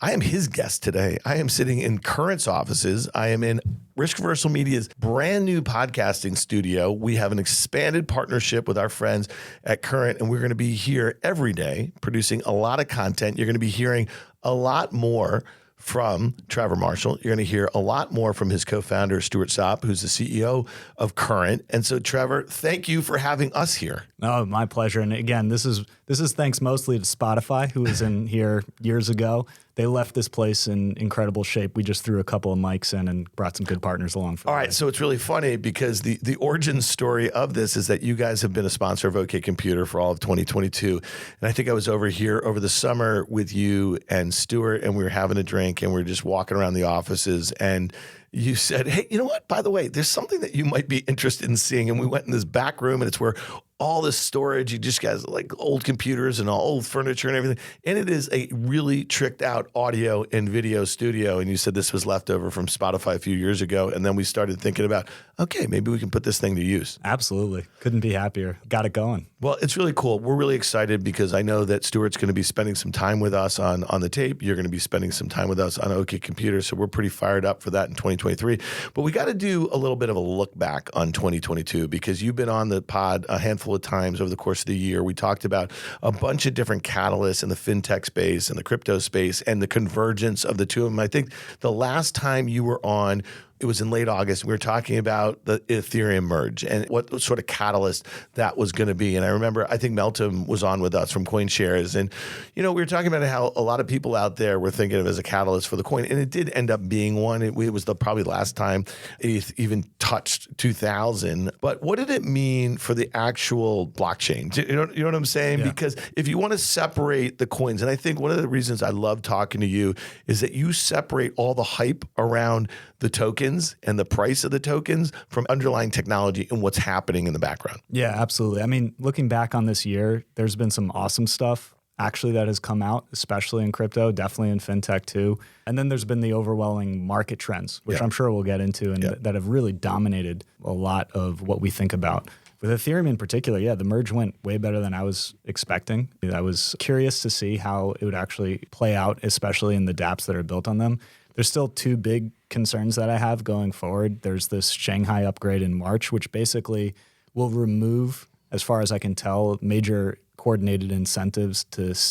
I am his guest today. I am sitting in Current's offices. I am in Riskaverse Media's brand new podcasting studio. We have an expanded partnership with our friends at Current, and we're going to be here every day producing a lot of content. You're going to be hearing a lot more from Trevor Marshall. You're going to hear a lot more from his co-founder, Stuart Sopp, who's the CEO of Current. And so, Trevor, thank you for having us here. Oh, my pleasure. And again, this is thanks mostly to Spotify, who was in here years ago. They left this place in incredible shape. We just threw a couple of mics in and brought some good partners along for All right, so it's really funny because the origin story of this is that you guys have been a sponsor of OK Computer for all of 2022. And I think I was over here over the summer with you and Stuart, and we were having a drink, and we were just walking around the offices, and you said, hey, you know what? By the way, there's something that you might be interested in seeing. And we went in this back room, and it's where all this storage. You just got like old computers and all old furniture and everything. And it is a really tricked out audio and video studio. And you said this was left over from Spotify a few years ago. And then we started thinking about, okay, maybe we can put this thing to use. Absolutely. Couldn't be happier. Got it going. Well, it's really cool. We're really excited because I know that Stuart's going to be spending some time with us on the tape. You're going to be spending some time with us on OK Computer. So we're pretty fired up for that in 2023. But we got to do a little bit of a look back on 2022 because you've been on the pod a handful of times over the course of the year. We talked about a bunch of different catalysts in the fintech space and the crypto space and the convergence of the two of them. I think the last time you were on, it was in late August. We were talking about the Ethereum merge and what sort of catalyst that was going to be. And I remember, I think Meltem was on with us from CoinShares. And, we were talking about how a lot of people out there were thinking of it as a catalyst for the coin. And it did end up being one. It was probably the last time it even touched 2000. But what did it mean for the actual blockchain? You know what I'm saying? Yeah. Because if you want to separate the coins, and I think one of the reasons I love talking to you is that you separate all the hype around the tokens and the price of the tokens from underlying technology and what's happening in the background. Yeah, absolutely. I mean, looking back on this year, there's been some awesome stuff actually that has come out, especially in crypto, definitely in fintech too. And then there's been the overwhelming market trends, which I'm sure we'll get into, and that have really dominated a lot of what we think about. With Ethereum in particular, the merge went way better than I was expecting. I was curious to see how it would actually play out, especially in the dApps that are built on them. There's still two big concerns that I have going forward. There's this Shanghai upgrade in March, which basically will remove, as far as I can tell, major coordinated incentives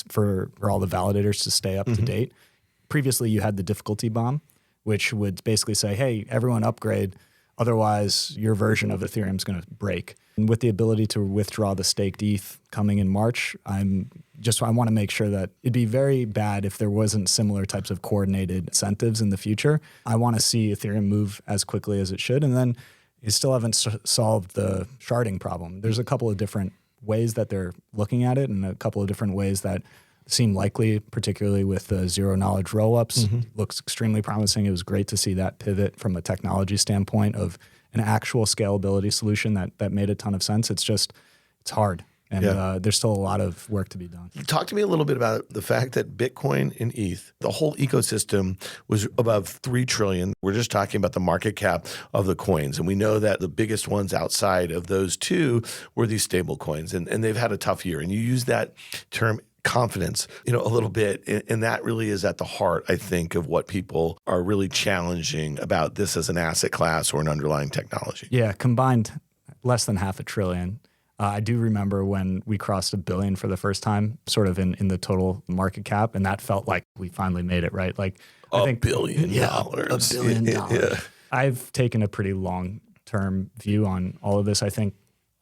for all the validators to stay up to date. Previously, you had the difficulty bomb, which would basically say, hey, everyone upgrade, otherwise your version of Ethereum is going to break. And with the ability to withdraw the staked ETH coming in March, I want to make sure that it'd be very bad if there wasn't similar types of coordinated incentives in the future. I want to see Ethereum move as quickly as it should. And then you still haven't solved the sharding problem. There's a couple of different ways that they're looking at it and a couple of different ways that seem likely, particularly with the zero-knowledge rollups. Looks extremely promising. It was great to see that pivot from a technology standpoint of an actual scalability solution that made a ton of sense. It's hard. And there's still a lot of work to be done. Talk to me a little bit about the fact that Bitcoin and ETH, the whole ecosystem was above $3 trillion. We're just talking about the market cap of the coins. And we know that the biggest ones outside of those two were these stable coins. And they've had a tough year. And you use that term confidence, a little bit. And that really is at the heart, I think, of what people are really challenging about this as an asset class or an underlying technology. Yeah, combined less than $500 billion. I do remember when we crossed $1 billion for the first time, sort of in the total market cap, and that felt like we finally made it, right? Like I think $1 billion. $1 billion. I've taken a pretty long-term view on all of this. I think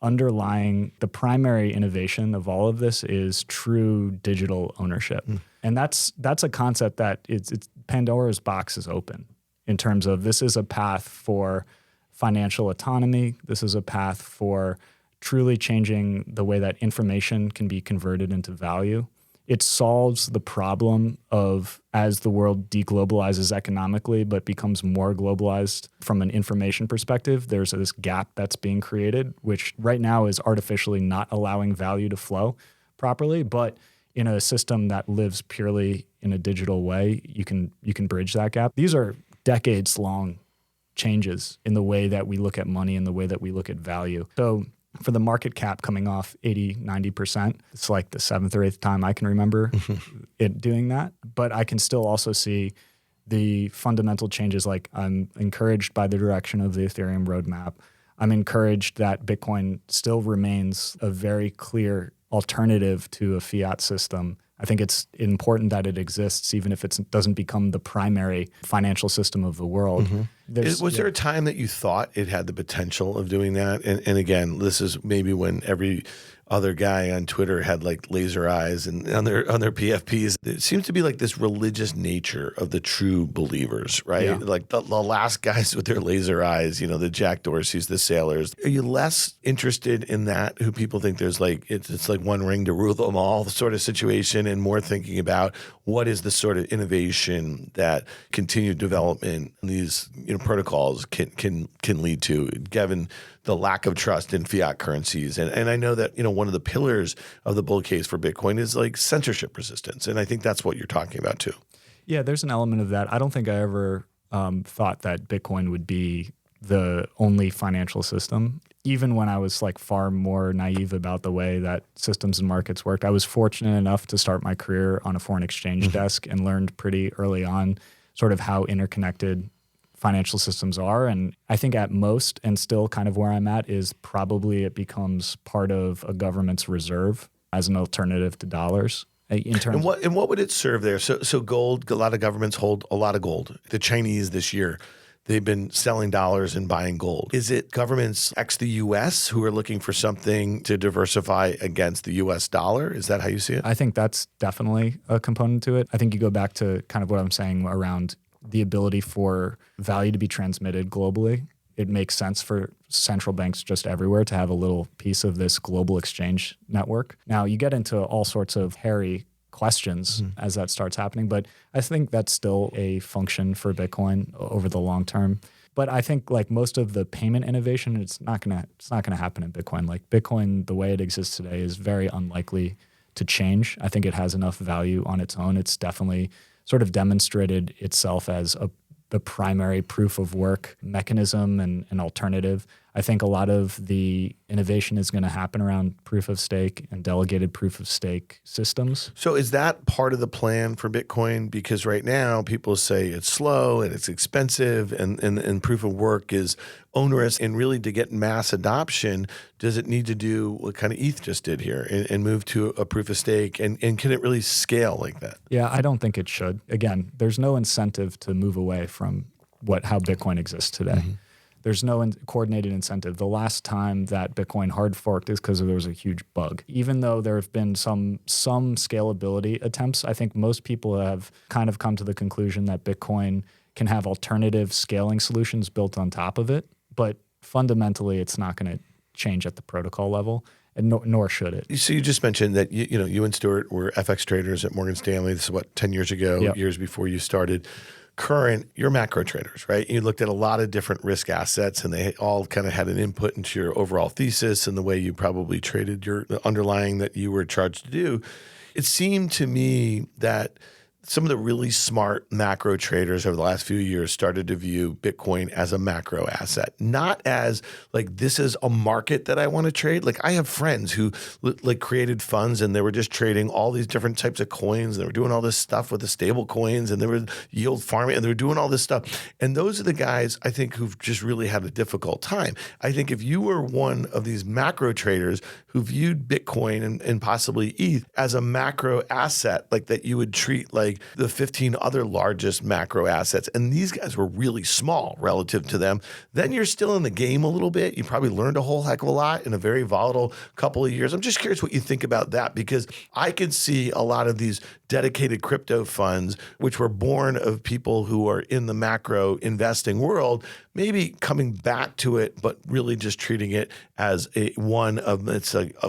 underlying the primary innovation of all of this is true digital ownership. And that's a concept that it's Pandora's box is open in terms of this is a path for financial autonomy. This is a path for truly changing the way that information can be converted into value. It solves the problem of as the world deglobalizes economically but becomes more globalized from an information perspective, there's this gap that's being created, which right now is artificially not allowing value to flow properly. But in a system that lives purely in a digital way, you can bridge that gap. These are decades-long changes in the way that we look at money and the way that we look at value. So for the market cap coming off 80-90%, it's like the 7th or 8th time I can remember it doing that. But I can still also see the fundamental changes. Like I'm encouraged by the direction of the Ethereum roadmap. I'm encouraged that Bitcoin still remains a very clear alternative to a fiat system. I think it's important that it exists, even if it doesn't become the primary financial system of the world. Was there a time that you thought it had the potential of doing that? And again, this is maybe when every other guy on Twitter had like laser eyes and on their PFPs. It seems to be like this religious nature of the true believers, right? Yeah. Like the last guys with their laser eyes, the Jack Dorseys, the sailors. Are you less interested in that, who people think there's like, it's like one ring to rule them all sort of situation, and more thinking about what is the sort of innovation that continued development, these protocols can lead to, given the lack of trust in fiat currencies. And I know that one of the pillars of the bull case for Bitcoin is like censorship resistance, and I think that's what you're talking about too. Yeah, there's an element of that. I don't think I ever thought that Bitcoin would be the only financial system. Even when I was like far more naive about the way that systems and markets worked, I was fortunate enough to start my career on a foreign exchange desk and learned pretty early on sort of how interconnected financial systems are. And I think at most, and still kind of where I'm at, is probably it becomes part of a government's reserve as an alternative to dollars. In terms and what would it serve there? So gold, a lot of governments hold a lot of gold. The Chinese this year, they've been selling dollars and buying gold. Is it governments ex the U.S. who are looking for something to diversify against the U.S. dollar? Is that how you see it? I think that's definitely a component to it. I think you go back to kind of what I'm saying around the ability for value to be transmitted globally. It makes sense for central banks just everywhere to have a little piece of this global exchange network. Now, you get into all sorts of hairy questions as that starts happening, but I think that's still a function for Bitcoin over the long term. But I think like most of the payment innovation, it's not gonna happen in Bitcoin. Like Bitcoin, the way it exists today, is very unlikely to change. I think it has enough value on its own. It's definitely sort of demonstrated itself as the primary proof of work mechanism and an alternative. I think a lot of the innovation is going to happen around proof of stake and delegated proof of stake systems. So is that part of the plan for Bitcoin? Because right now people say it's slow and it's expensive and proof of work is onerous. And really to get mass adoption, does it need to do what kind of ETH just did here and move to a proof of stake? And can it really scale like that? Yeah, I don't think it should. Again, there's no incentive to move away from how Bitcoin exists today. There's no coordinated incentive. The last time that Bitcoin hard forked is because there was a huge bug. Even though there have been some scalability attempts, I think most people have kind of come to the conclusion that Bitcoin can have alternative scaling solutions built on top of it. But fundamentally, it's not going to change at the protocol level, and nor should it. So you just mentioned that you and Stuart were FX traders at Morgan Stanley. This is 10 years ago, Yep. years before you started. Current, you're macro traders, right? You looked at a lot of different risk assets and they all kind of had an input into your overall thesis and the way you probably traded the underlying that you were charged to do. It seemed to me that some of the really smart macro traders over the last few years started to view Bitcoin as a macro asset, not as like this is a market that I want to trade. Like I have friends who like created funds and they were just trading all these different types of coins. And they were doing all this stuff with the stable coins and they were yield farming and they were doing all this stuff. And those are the guys I think who've just really had a difficult time. I think if you were one of these macro traders who viewed Bitcoin and possibly ETH as a macro asset, like that you would treat like the 15 other largest macro assets, and these guys were really small relative to them, then you're still in the game a little bit. You probably learned a whole heck of a lot in a very volatile couple of years. I'm just curious what you think about that, because I could see a lot of these dedicated crypto funds, which were born of people who are in the macro investing world, maybe coming back to it, but really just treating it as a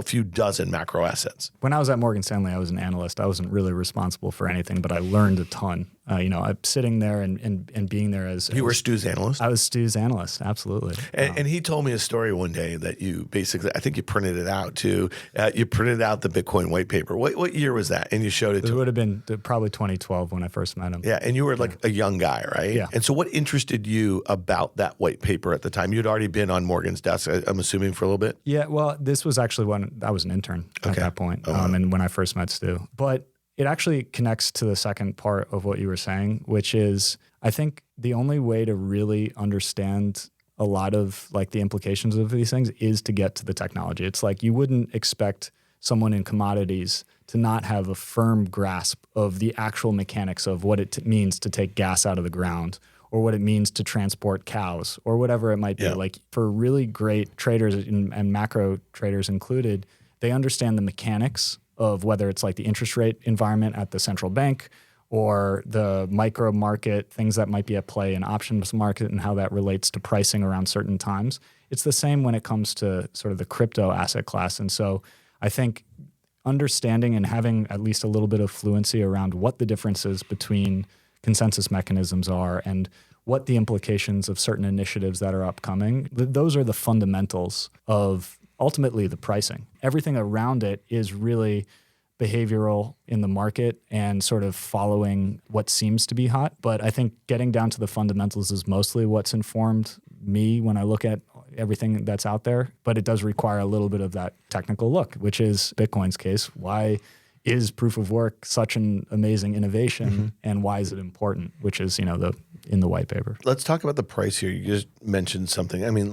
few dozen macro assets. When I was at Morgan Stanley, I was an analyst. I wasn't really responsible for anything, but I learned a ton. I'm sitting there and being there as you were Stu's analyst. I was Stu's analyst, absolutely. And he told me a story one day that you basically, I think you printed it out too. You printed out the Bitcoin white paper. What year was that? And you showed it to him. It would have been probably 2012 when I first met him. Yeah, and you were like a young guy, right? Yeah. And so what interested you about that white paper at the time? You'd already been on Morgan's desk, I'm assuming, for a little bit? Yeah, well, this was actually when I was an intern at that point, and when I first met Stu. But it actually connects to the second part of what you were saying, which is I think the only way to really understand a lot of like the implications of these things is to get to the technology. It's like you wouldn't expect someone in commodities to not have a firm grasp of the actual mechanics of what it means to take gas out of the ground, or what it means to transport cows, or whatever it might be. Yeah. Like for really great traders and macro traders included, they understand the mechanics of whether it's like the interest rate environment at the central bank or the micro market, things that might be at play in options market and how that relates to pricing around certain times. It's the same when it comes to sort of the crypto asset class. And so I think understanding and having at least a little bit of fluency around what the difference is between consensus mechanisms are and what the implications of certain initiatives that are upcoming. Those are the fundamentals of ultimately the pricing. Everything around it is really behavioral in the market and sort of following what seems to be hot. But I think getting down to the fundamentals is mostly what's informed me when I look at everything that's out there. But it does require a little bit of that technical look, which is Bitcoin's case. Why is proof of work such an amazing innovation, and why is it important? Which is, in the white paper. Let's talk about the price here. You just mentioned something. I mean,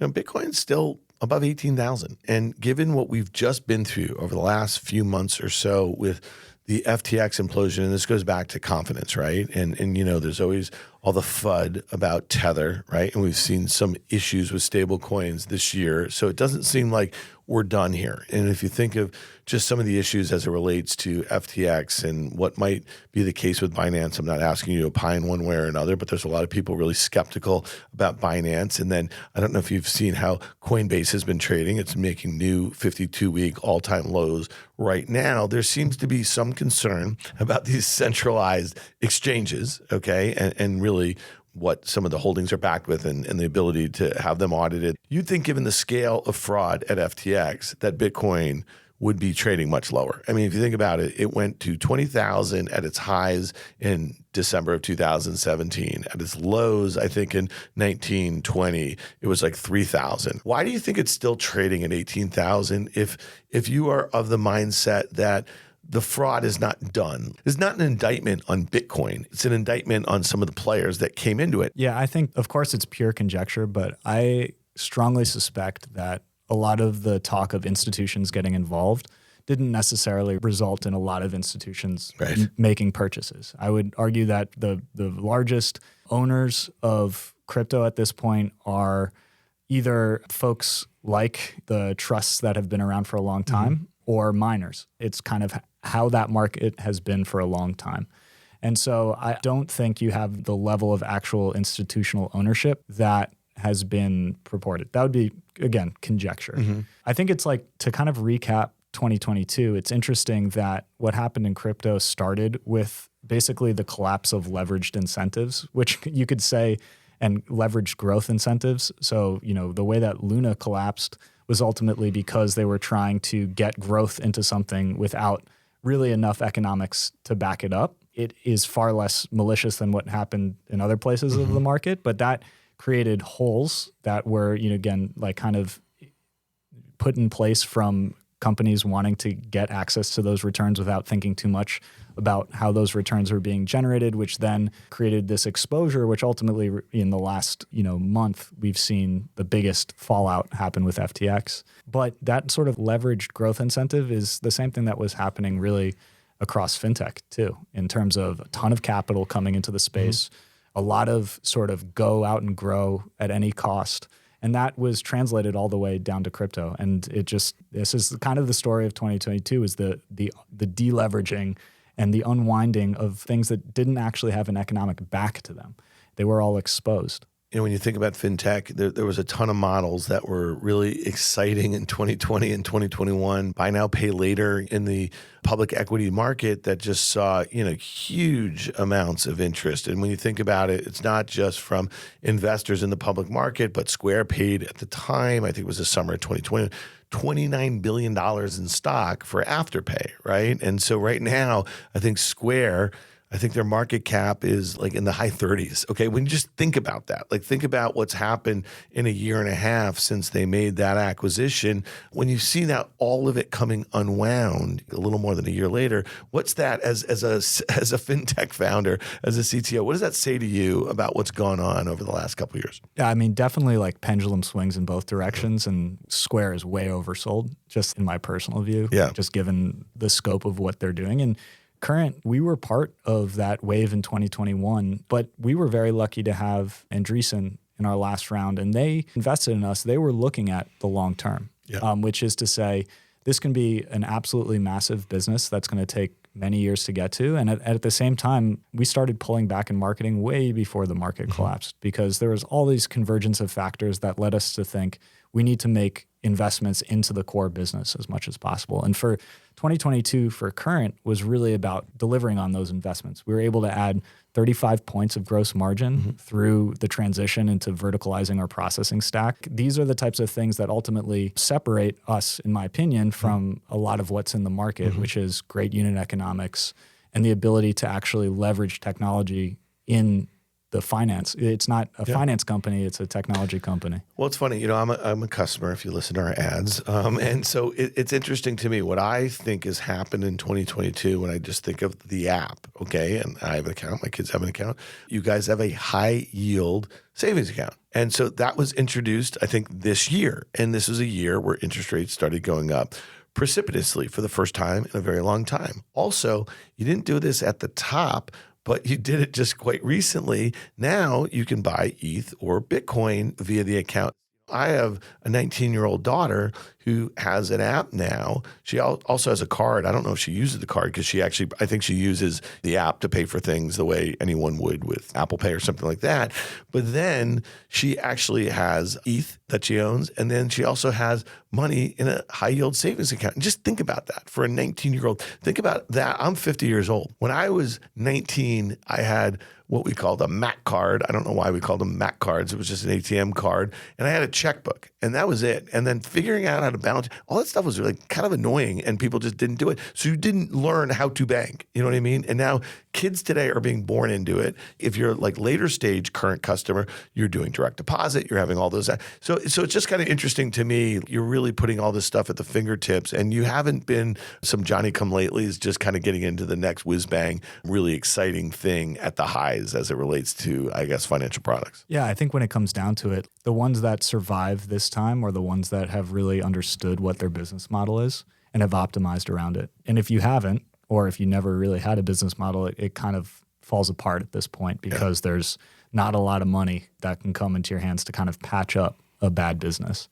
Bitcoin's still above 18,000. And given what we've just been through over the last few months or so with the FTX implosion, and this goes back to confidence, right? And there's always all the FUD about Tether, right? And we've seen some issues with stable coins this year. So it doesn't seem like we're done here. And if you think of just some of the issues as it relates to FTX and what might be the case with Binance, I'm not asking you to opine one way or another, but there's a lot of people really skeptical about Binance. And then I don't know if you've seen how Coinbase has been trading. It's making new 52-week all-time lows right now. There seems to be some concern about these centralized exchanges, okay, and really what some of the holdings are backed with and the ability to have them audited. You'd think given the scale of fraud at FTX that Bitcoin would be trading much lower. I mean, if you think about it, it went to 20,000 at its highs in December of 2017. At its lows, I think in 1920, it was like 3,000. Why do you think it's still trading at 18,000 if you are of the mindset that the fraud is not done? It's not an indictment on Bitcoin. It's an indictment on some of the players that came into it. Yeah, I think, of course, it's pure conjecture, but I strongly suspect that a lot of the talk of institutions getting involved didn't necessarily result in a lot of institutions making purchases. I would argue that the largest owners of crypto at this point are either folks like the trusts that have been around for a long time or miners. It's kind of how that market has been for a long time. And so I don't think you have the level of actual institutional ownership that has been purported. That would be, again, conjecture. I think it's like, to kind of recap 2022, it's interesting that what happened in crypto started with basically the collapse of leveraged incentives, which you could say, and leveraged growth incentives. So, the way that Luna collapsed was ultimately because they were trying to get growth into something without really enough economics to back it up. It is far less malicious than what happened in other places of the market, but that created holes that were, again, like kind of put in place from companies wanting to get access to those returns without thinking too much about how those returns were being generated, which then created this exposure, which ultimately in the last, month, we've seen the biggest fallout happen with FTX. But that sort of leveraged growth incentive is the same thing that was happening really across fintech too, in terms of a ton of capital coming into the space, a lot of sort of go out and grow at any cost. And that was translated all the way down to crypto. And this is kind of the story of 2022 is the deleveraging and the unwinding of things that didn't actually have an economic back to them. They were all exposed. When you think about fintech, there was a ton of models that were really exciting in 2020 and 2021. Buy now, pay later in the public equity market that just saw, huge amounts of interest. And when you think about it, it's not just from investors in the public market, but Square paid at the time, I think it was the summer of 2020, $29 billion in stock for Afterpay, right? And so right now, I think Square, their market cap is like in the high 30s. Okay, when you just think about that, think about what's happened in a year and a half since they made that acquisition. When you see now all of it coming unwound a little more than a year later, what's that as a fintech founder, as a CTO? What does that say to you about what's gone on over the last couple of years? Yeah, I mean, definitely pendulum swings in both directions, and Square is way oversold, just in my personal view. Yeah, just given the scope of what they're doing. And Current, we were part of that wave in 2021, but we were very lucky to have Andreessen in our last round, and they invested in us. They were looking at the long term, which is to say this can be an absolutely massive business that's going to take many years to get to. And at the same time, we started pulling back in marketing way before the market collapsed because there was all these convergence of factors that led us to think we need to make investments into the core business as much as possible. And for 2022 for Current was really about delivering on those investments. We were able to add 35 points of gross margin through the transition into verticalizing our processing stack. These are the types of things that ultimately separate us, in my opinion, from a lot of what's in the market, which is great unit economics and the ability to actually leverage technology in the finance. It's not a finance company, it's a technology company. Well, it's funny, I'm a customer if you listen to our ads. And so it's interesting to me what I think has happened in 2022 when I just think of the app, okay? And I have an account, my kids have an account. You guys have a high yield savings account. And so that was introduced, I think, this year. And this is a year where interest rates started going up precipitously for the first time in a very long time. Also, you didn't do this at the top, but you did it just quite recently. Now you can buy ETH or Bitcoin via the account. I have a 19-year-old daughter who has an app now. She also has a card. I don't know if she uses the card because I think she uses the app to pay for things the way anyone would with Apple Pay or something like that. But then she actually has ETH that she owns, and then she also has money in a high-yield savings account. And just think about that for a 19-year-old. Think about that. I'm 50 years old. When I was 19, I had what we called a Mac card. I don't know why we called them Mac cards. It was just an ATM card. And I had a checkbook, and that was it. And then figuring out how to balance, all that stuff was really kind of annoying, and people just didn't do it. So you didn't learn how to bank. You know what I mean? And now kids today are being born into it. If you're like later stage Current customer, you're doing direct deposit, you're having all those. So it's just kind of interesting to me. You're really putting all this stuff at the fingertips, and you haven't been some Johnny come latelys just kind of getting into the next whiz bang, really exciting thing at the highs as it relates to, I guess, financial products. Yeah, I think when it comes down to it, the ones that survive this time are the ones that have really understood what their business model is and have optimized around it. And if you haven't, or if you never really had a business model, it kind of falls apart at this point because there's not a lot of money that can come into your hands to kind of patch up a bad business.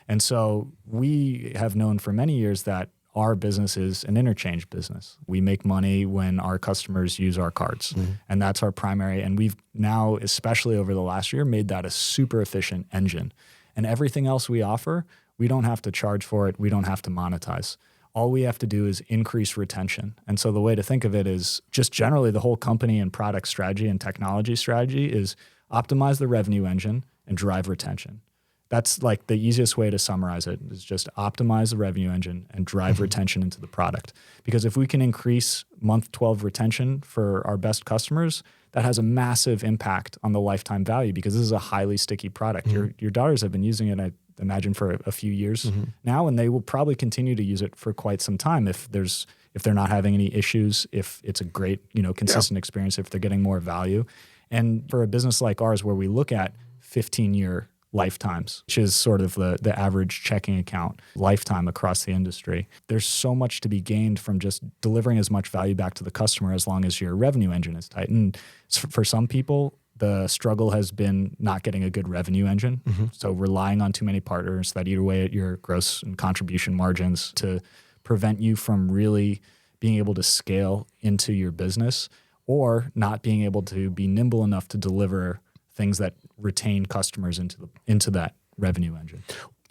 And so we have known for many years that our business is an interchange business. We make money when our customers use our cards, and that's our primary. And we've now, especially over the last year, made that a super efficient engine. And everything else we offer, we don't have to charge for it. We don't have to monetize. All we have to do is increase retention. And so the way to think of it is just generally the whole company and product strategy and technology strategy is optimize the revenue engine and drive retention. That's like the easiest way to summarize it is just optimize the revenue engine and drive retention into the product. Because if we can increase month 12 retention for our best customers, that has a massive impact on the lifetime value because this is a highly sticky product. Your daughters have been using it, I imagine, for a few years now, and they will probably continue to use it for quite some time if they're not having any issues, if it's a great, consistent experience, if they're getting more value. And for a business like ours where we look at 15-year lifetimes, which is sort of the average checking account lifetime across the industry. There's so much to be gained from just delivering as much value back to the customer as long as your revenue engine is tight. And for some people, the struggle has been not getting a good revenue engine. So relying on too many partners that eat away at your gross and contribution margins to prevent you from really being able to scale into your business or not being able to be nimble enough to deliver things that retain customers into that revenue engine.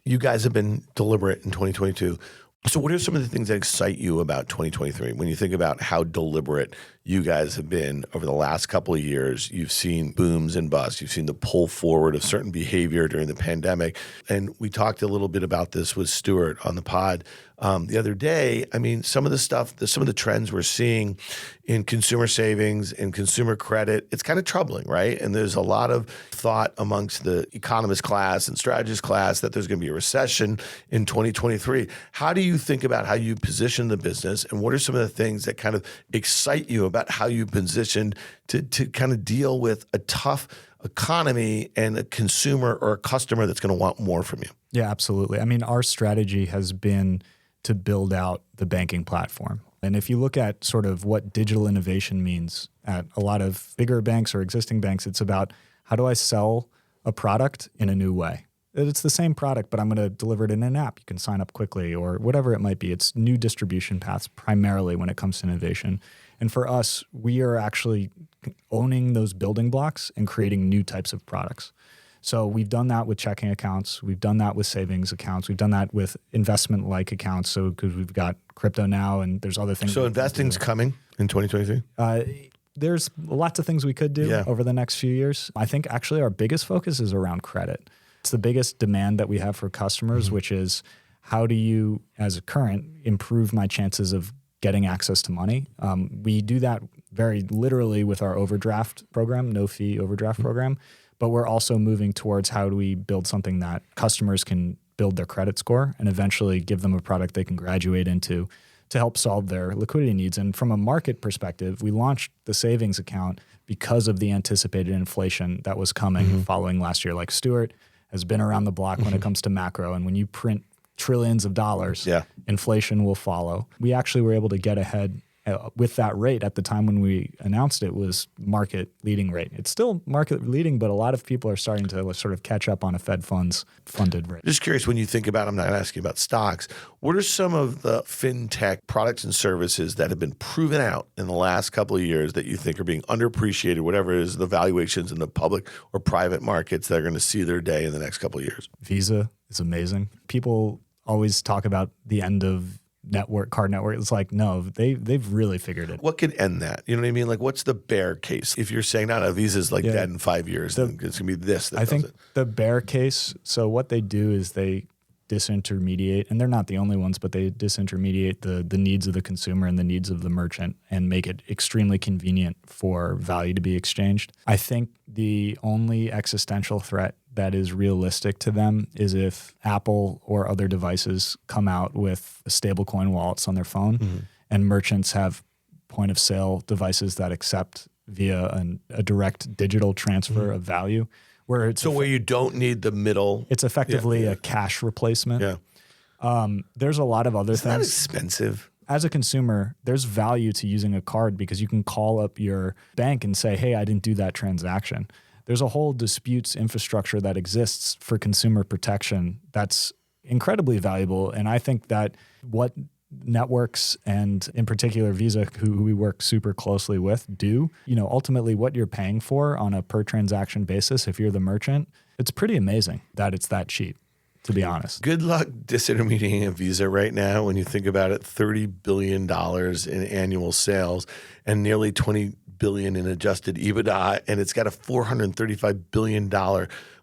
You guys have been deliberate in 2022. So what are some of the things that excite you about 2023? When you think about how deliberate you guys have been over the last couple of years, you've seen booms and busts. You've seen the pull forward of certain behavior during the pandemic. And we talked a little bit about this with Stuart on the pod the other day. I mean, some of the trends we're seeing in consumer savings and consumer credit, it's kind of troubling, right? And there's a lot of thought amongst the economist class and strategist class that there's going to be a recession in 2023. How do you think about how you position the business, and what are some of the things that kind of excite you about how you positioned to kind of deal with a tough economy and a consumer or a customer that's going to want more from you? Yeah, absolutely. I mean, our strategy has been to build out the banking platform. And if you look at sort of what digital innovation means at a lot of bigger banks or existing banks, it's about how do I sell a product in a new way? It's the same product, but I'm going to deliver it in an app. You can sign up quickly or whatever it might be. It's new distribution paths primarily when it comes to innovation. And for us, we are actually owning those building blocks and creating new types of products. So we've done that with checking accounts. We've done that with savings accounts. We've done that with investment-like accounts. So because we've got crypto now and there's other things. So investing's coming in 2023? There's lots of things we could do over the next few years. I think actually our biggest focus is around credit. It's the biggest demand that we have for customers, which is how do you, as a Current, improve my chances of getting access to money? We do that very literally with our overdraft program, no-fee overdraft program, but we're also moving towards how do we build something that customers can build their credit score and eventually give them a product they can graduate into to help solve their liquidity needs. And from a market perspective, we launched the savings account because of the anticipated inflation that was coming following last year. Like Stuart has been around the block when it comes to macro. And when you print trillions of dollars, inflation will follow. We actually were able to get ahead with that rate at the time when we announced it was market leading rate. It's still market leading, but a lot of people are starting to sort of catch up on a Fed funds funded rate. Just curious, when you think about, I'm not asking about stocks, what are some of the fintech products and services that have been proven out in the last couple of years that you think are being underappreciated, whatever it is, the valuations in the public or private markets that are going to see their day in the next couple of years? Visa is amazing. People always talk about the end of card network. It's like, no, they've really figured it. What could end that? You know what I mean? Like, what's the bear case? If you're saying, no, Visa's like dead in 5 years, then it's going to be this. I think the bear case, so what they do is they disintermediate, and they're not the only ones, but they disintermediate the needs of the consumer and the needs of the merchant and make it extremely convenient for value to be exchanged. I think the only existential threat that is realistic to them is if Apple or other devices come out with stablecoin wallets on their phone and merchants have point of sale devices that accept via a direct digital transfer of value. Where you don't need the middle. It's effectively a cash replacement. There's a lot of other things. It's not expensive. As a consumer, there's value to using a card because you can call up your bank and say, hey, I didn't do that transaction. There's a whole disputes infrastructure that exists for consumer protection that's incredibly valuable. And I think that what networks and in particular Visa, who we work super closely with, do, ultimately what you're paying for on a per transaction basis, if you're the merchant, it's pretty amazing that it's that cheap, to be honest. Good luck disintermediating a Visa right now when you think about it, $30 billion in annual sales and nearly $20 billion in adjusted EBITDA, and it's got a $435 billion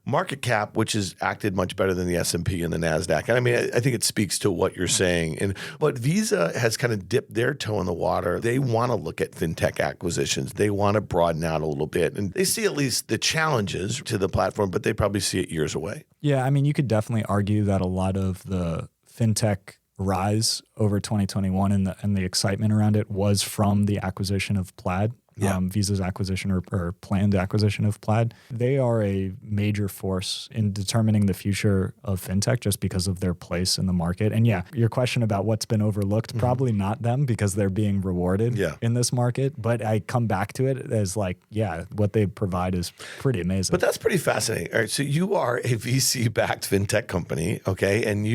market cap, which has acted much better than the S&P and the NASDAQ. And I mean, I think it speaks to what you're saying. But Visa has kind of dipped their toe in the water. They want to look at fintech acquisitions. They want to broaden out a little bit. And they see at least the challenges to the platform, but they probably see it years away. Yeah, I mean, you could definitely argue that a lot of the fintech rise over 2021 and the excitement around it was from the acquisition of Plaid. Visa's acquisition or planned acquisition of Plaid. They are a major force in determining the future of fintech just because of their place in the market. And your question about what's been overlooked, probably not them because they're being rewarded in this market. But I come back to it as what they provide is pretty amazing. But that's pretty fascinating. All right, so you are a VC-backed fintech company, okay? And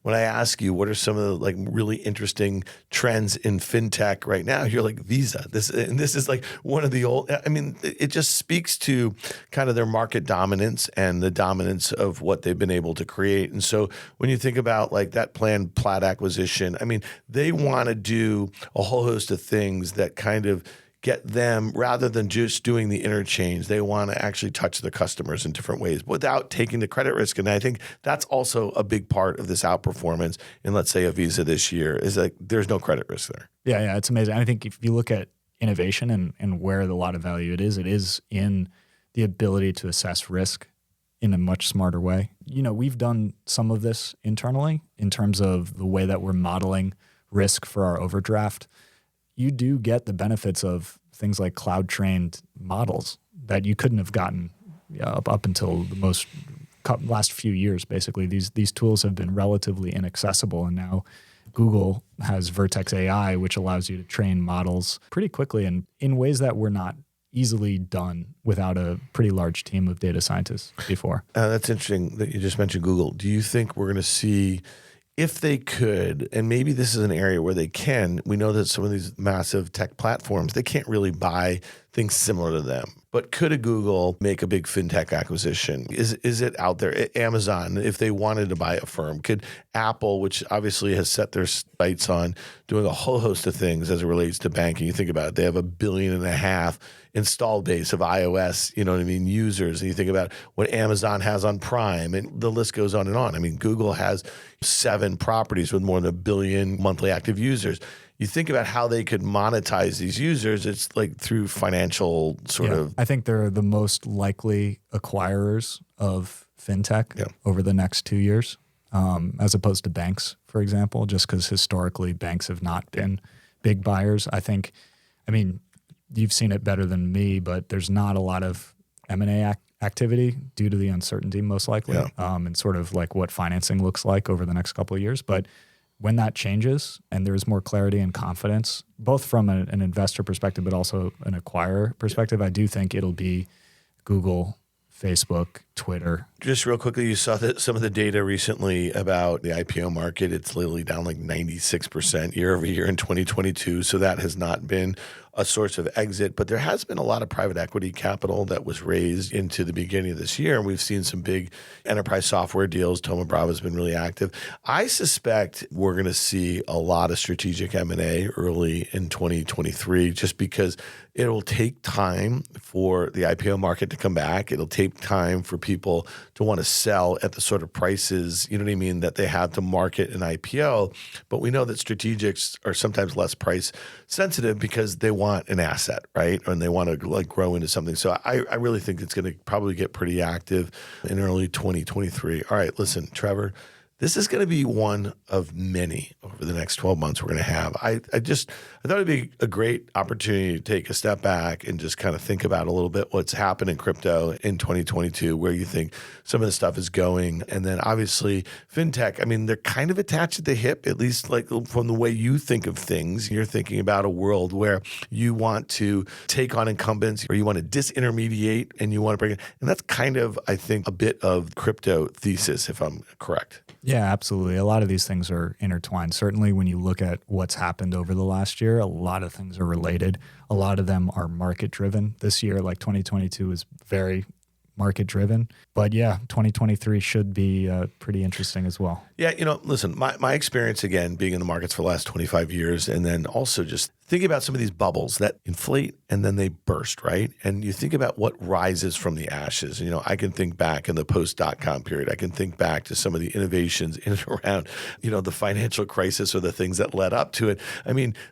when I ask you what are some of the really interesting trends in fintech right now, you're like Visa. This is like one of the old, I mean, it just speaks to kind of their market dominance and the dominance of what they've been able to create. And so when you think about that planned Plaid acquisition, I mean, they want to do a whole host of things that kind of get them, rather than just doing the interchange, they want to actually touch their customers in different ways without taking the credit risk. And I think that's also a big part of this outperformance in, let's say, a Visa this year, is there's no credit risk there. Yeah, it's amazing. I think if you look at innovation and where a lot of value it is in the ability to assess risk in a much smarter way. We've done some of this internally in terms of the way that we're modeling risk for our overdraft. You do get the benefits of things like cloud-trained models that you couldn't have gotten up until the last few years. Basically, these tools have been relatively inaccessible, and now Google has Vertex AI, which allows you to train models pretty quickly and in ways that were not easily done without a pretty large team of data scientists before. That's interesting that you just mentioned Google. Do you think we're going to see, if they could, and maybe this is an area where they can, we know that some of these massive tech platforms, they can't really buy things similar to them. But could a Google make a big fintech acquisition? Is it out there? Amazon, if they wanted to buy a firm, could Apple, which obviously has set their sights on doing a whole host of things as it relates to banking. You think about it, they have 1.5 billion installed base of iOS, users. And you think about what Amazon has on Prime, and the list goes on and on. I mean, Google has 7 properties with more than 1 billion monthly active users. You think about how they could monetize these users, it's like through financial sort of. I think they're the most likely acquirers of fintech over the next 2 years, as opposed to banks, for example, just because historically banks have not been big buyers. You've seen it better than me, but there's not a lot of M&A activity due to the uncertainty, most likely, and sort of like what financing looks like over the next couple of years. But when that changes and there's more clarity and confidence, both from an investor perspective, but also an acquirer perspective, I do think it'll be Google, Facebook, Twitter. Just real quickly, you saw that some of the data recently about the IPO market. It's literally down like 96% year over year in 2022. So that has not been a source of exit, but there has been a lot of private equity capital that was raised into the beginning of this year. And we've seen some big enterprise software deals. Thoma Bravo has been really active. I suspect we're going to see a lot of strategic M&A early in 2023, just because it'll take time for the IPO market to come back. It'll take time for people to want to sell at the sort of prices, that they have to market an IPO. But we know that strategics are sometimes less price sensitive because they want an asset, right? And they want to grow into something. So I really think it's going to probably get pretty active in early 2023. All right, listen, Trevor, this is going to be one of many over the next 12 months we're going to have. I thought it'd be a great opportunity to take a step back and just kind of think about a little bit what's happened in crypto in 2022, where you think some of the stuff is going. And then obviously fintech, they're kind of attached at the hip, at least like from the way you think of things. You're thinking about a world where you want to take on incumbents, or you want to disintermediate and you want to bring it. And that's kind of, I think, a bit of crypto thesis, if I'm correct. Yeah, absolutely. A lot of these things are intertwined. Certainly when you look at what's happened over the last year, a lot of things are related. A lot of them are market driven. This year, like 2022, is very market driven. But yeah, 2023 should be pretty interesting as well. Yeah, listen, my experience, again, being in the markets for the last 25 years, and then also just thinking about some of these bubbles that inflate and then they burst, right? And you think about what rises from the ashes. I can think back in the post-dot-com period. I can think back to some of the innovations in and around, the financial crisis or the things that led up to it.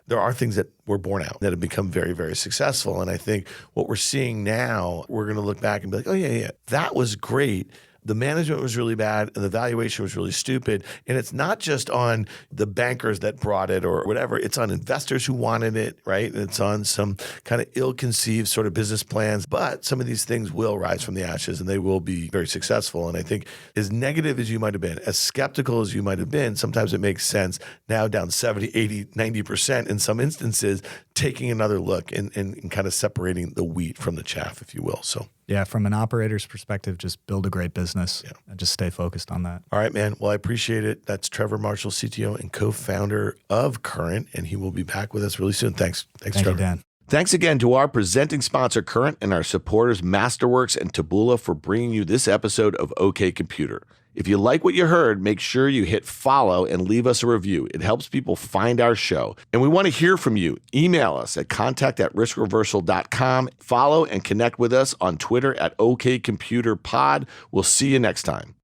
There are things that were born out that have become very, very successful. And I think what we're seeing now, we're going to look back and be like, oh, yeah, that was great. The management was really bad and the valuation was really stupid. And it's not just on the bankers that brought it or whatever. It's on investors who wanted it, right? And it's on some kind of ill-conceived sort of business plans. But some of these things will rise from the ashes and they will be very successful. And I think as negative as you might have been, as skeptical as you might have been, sometimes it makes sense now down 70, 80, 90% in some instances, taking another look and kind of separating the wheat from the chaff, if you will. So. Yeah, from an operator's perspective, just build a great business and just stay focused on that. All right, man. Well, I appreciate it. That's Trevor Marshall, CTO and co-founder of Current, and he will be back with us really soon. Thanks, Trevor. You, Dan. Thanks again to our presenting sponsor, Current, and our supporters, Masterworks and Taboola, for bringing you this episode of OK Computer. If you like what you heard, make sure you hit follow and leave us a review. It helps people find our show. And we want to hear from you. Email us at contact@riskreversal.com. Follow and connect with us on Twitter @OKComputerPod. We'll see you next time.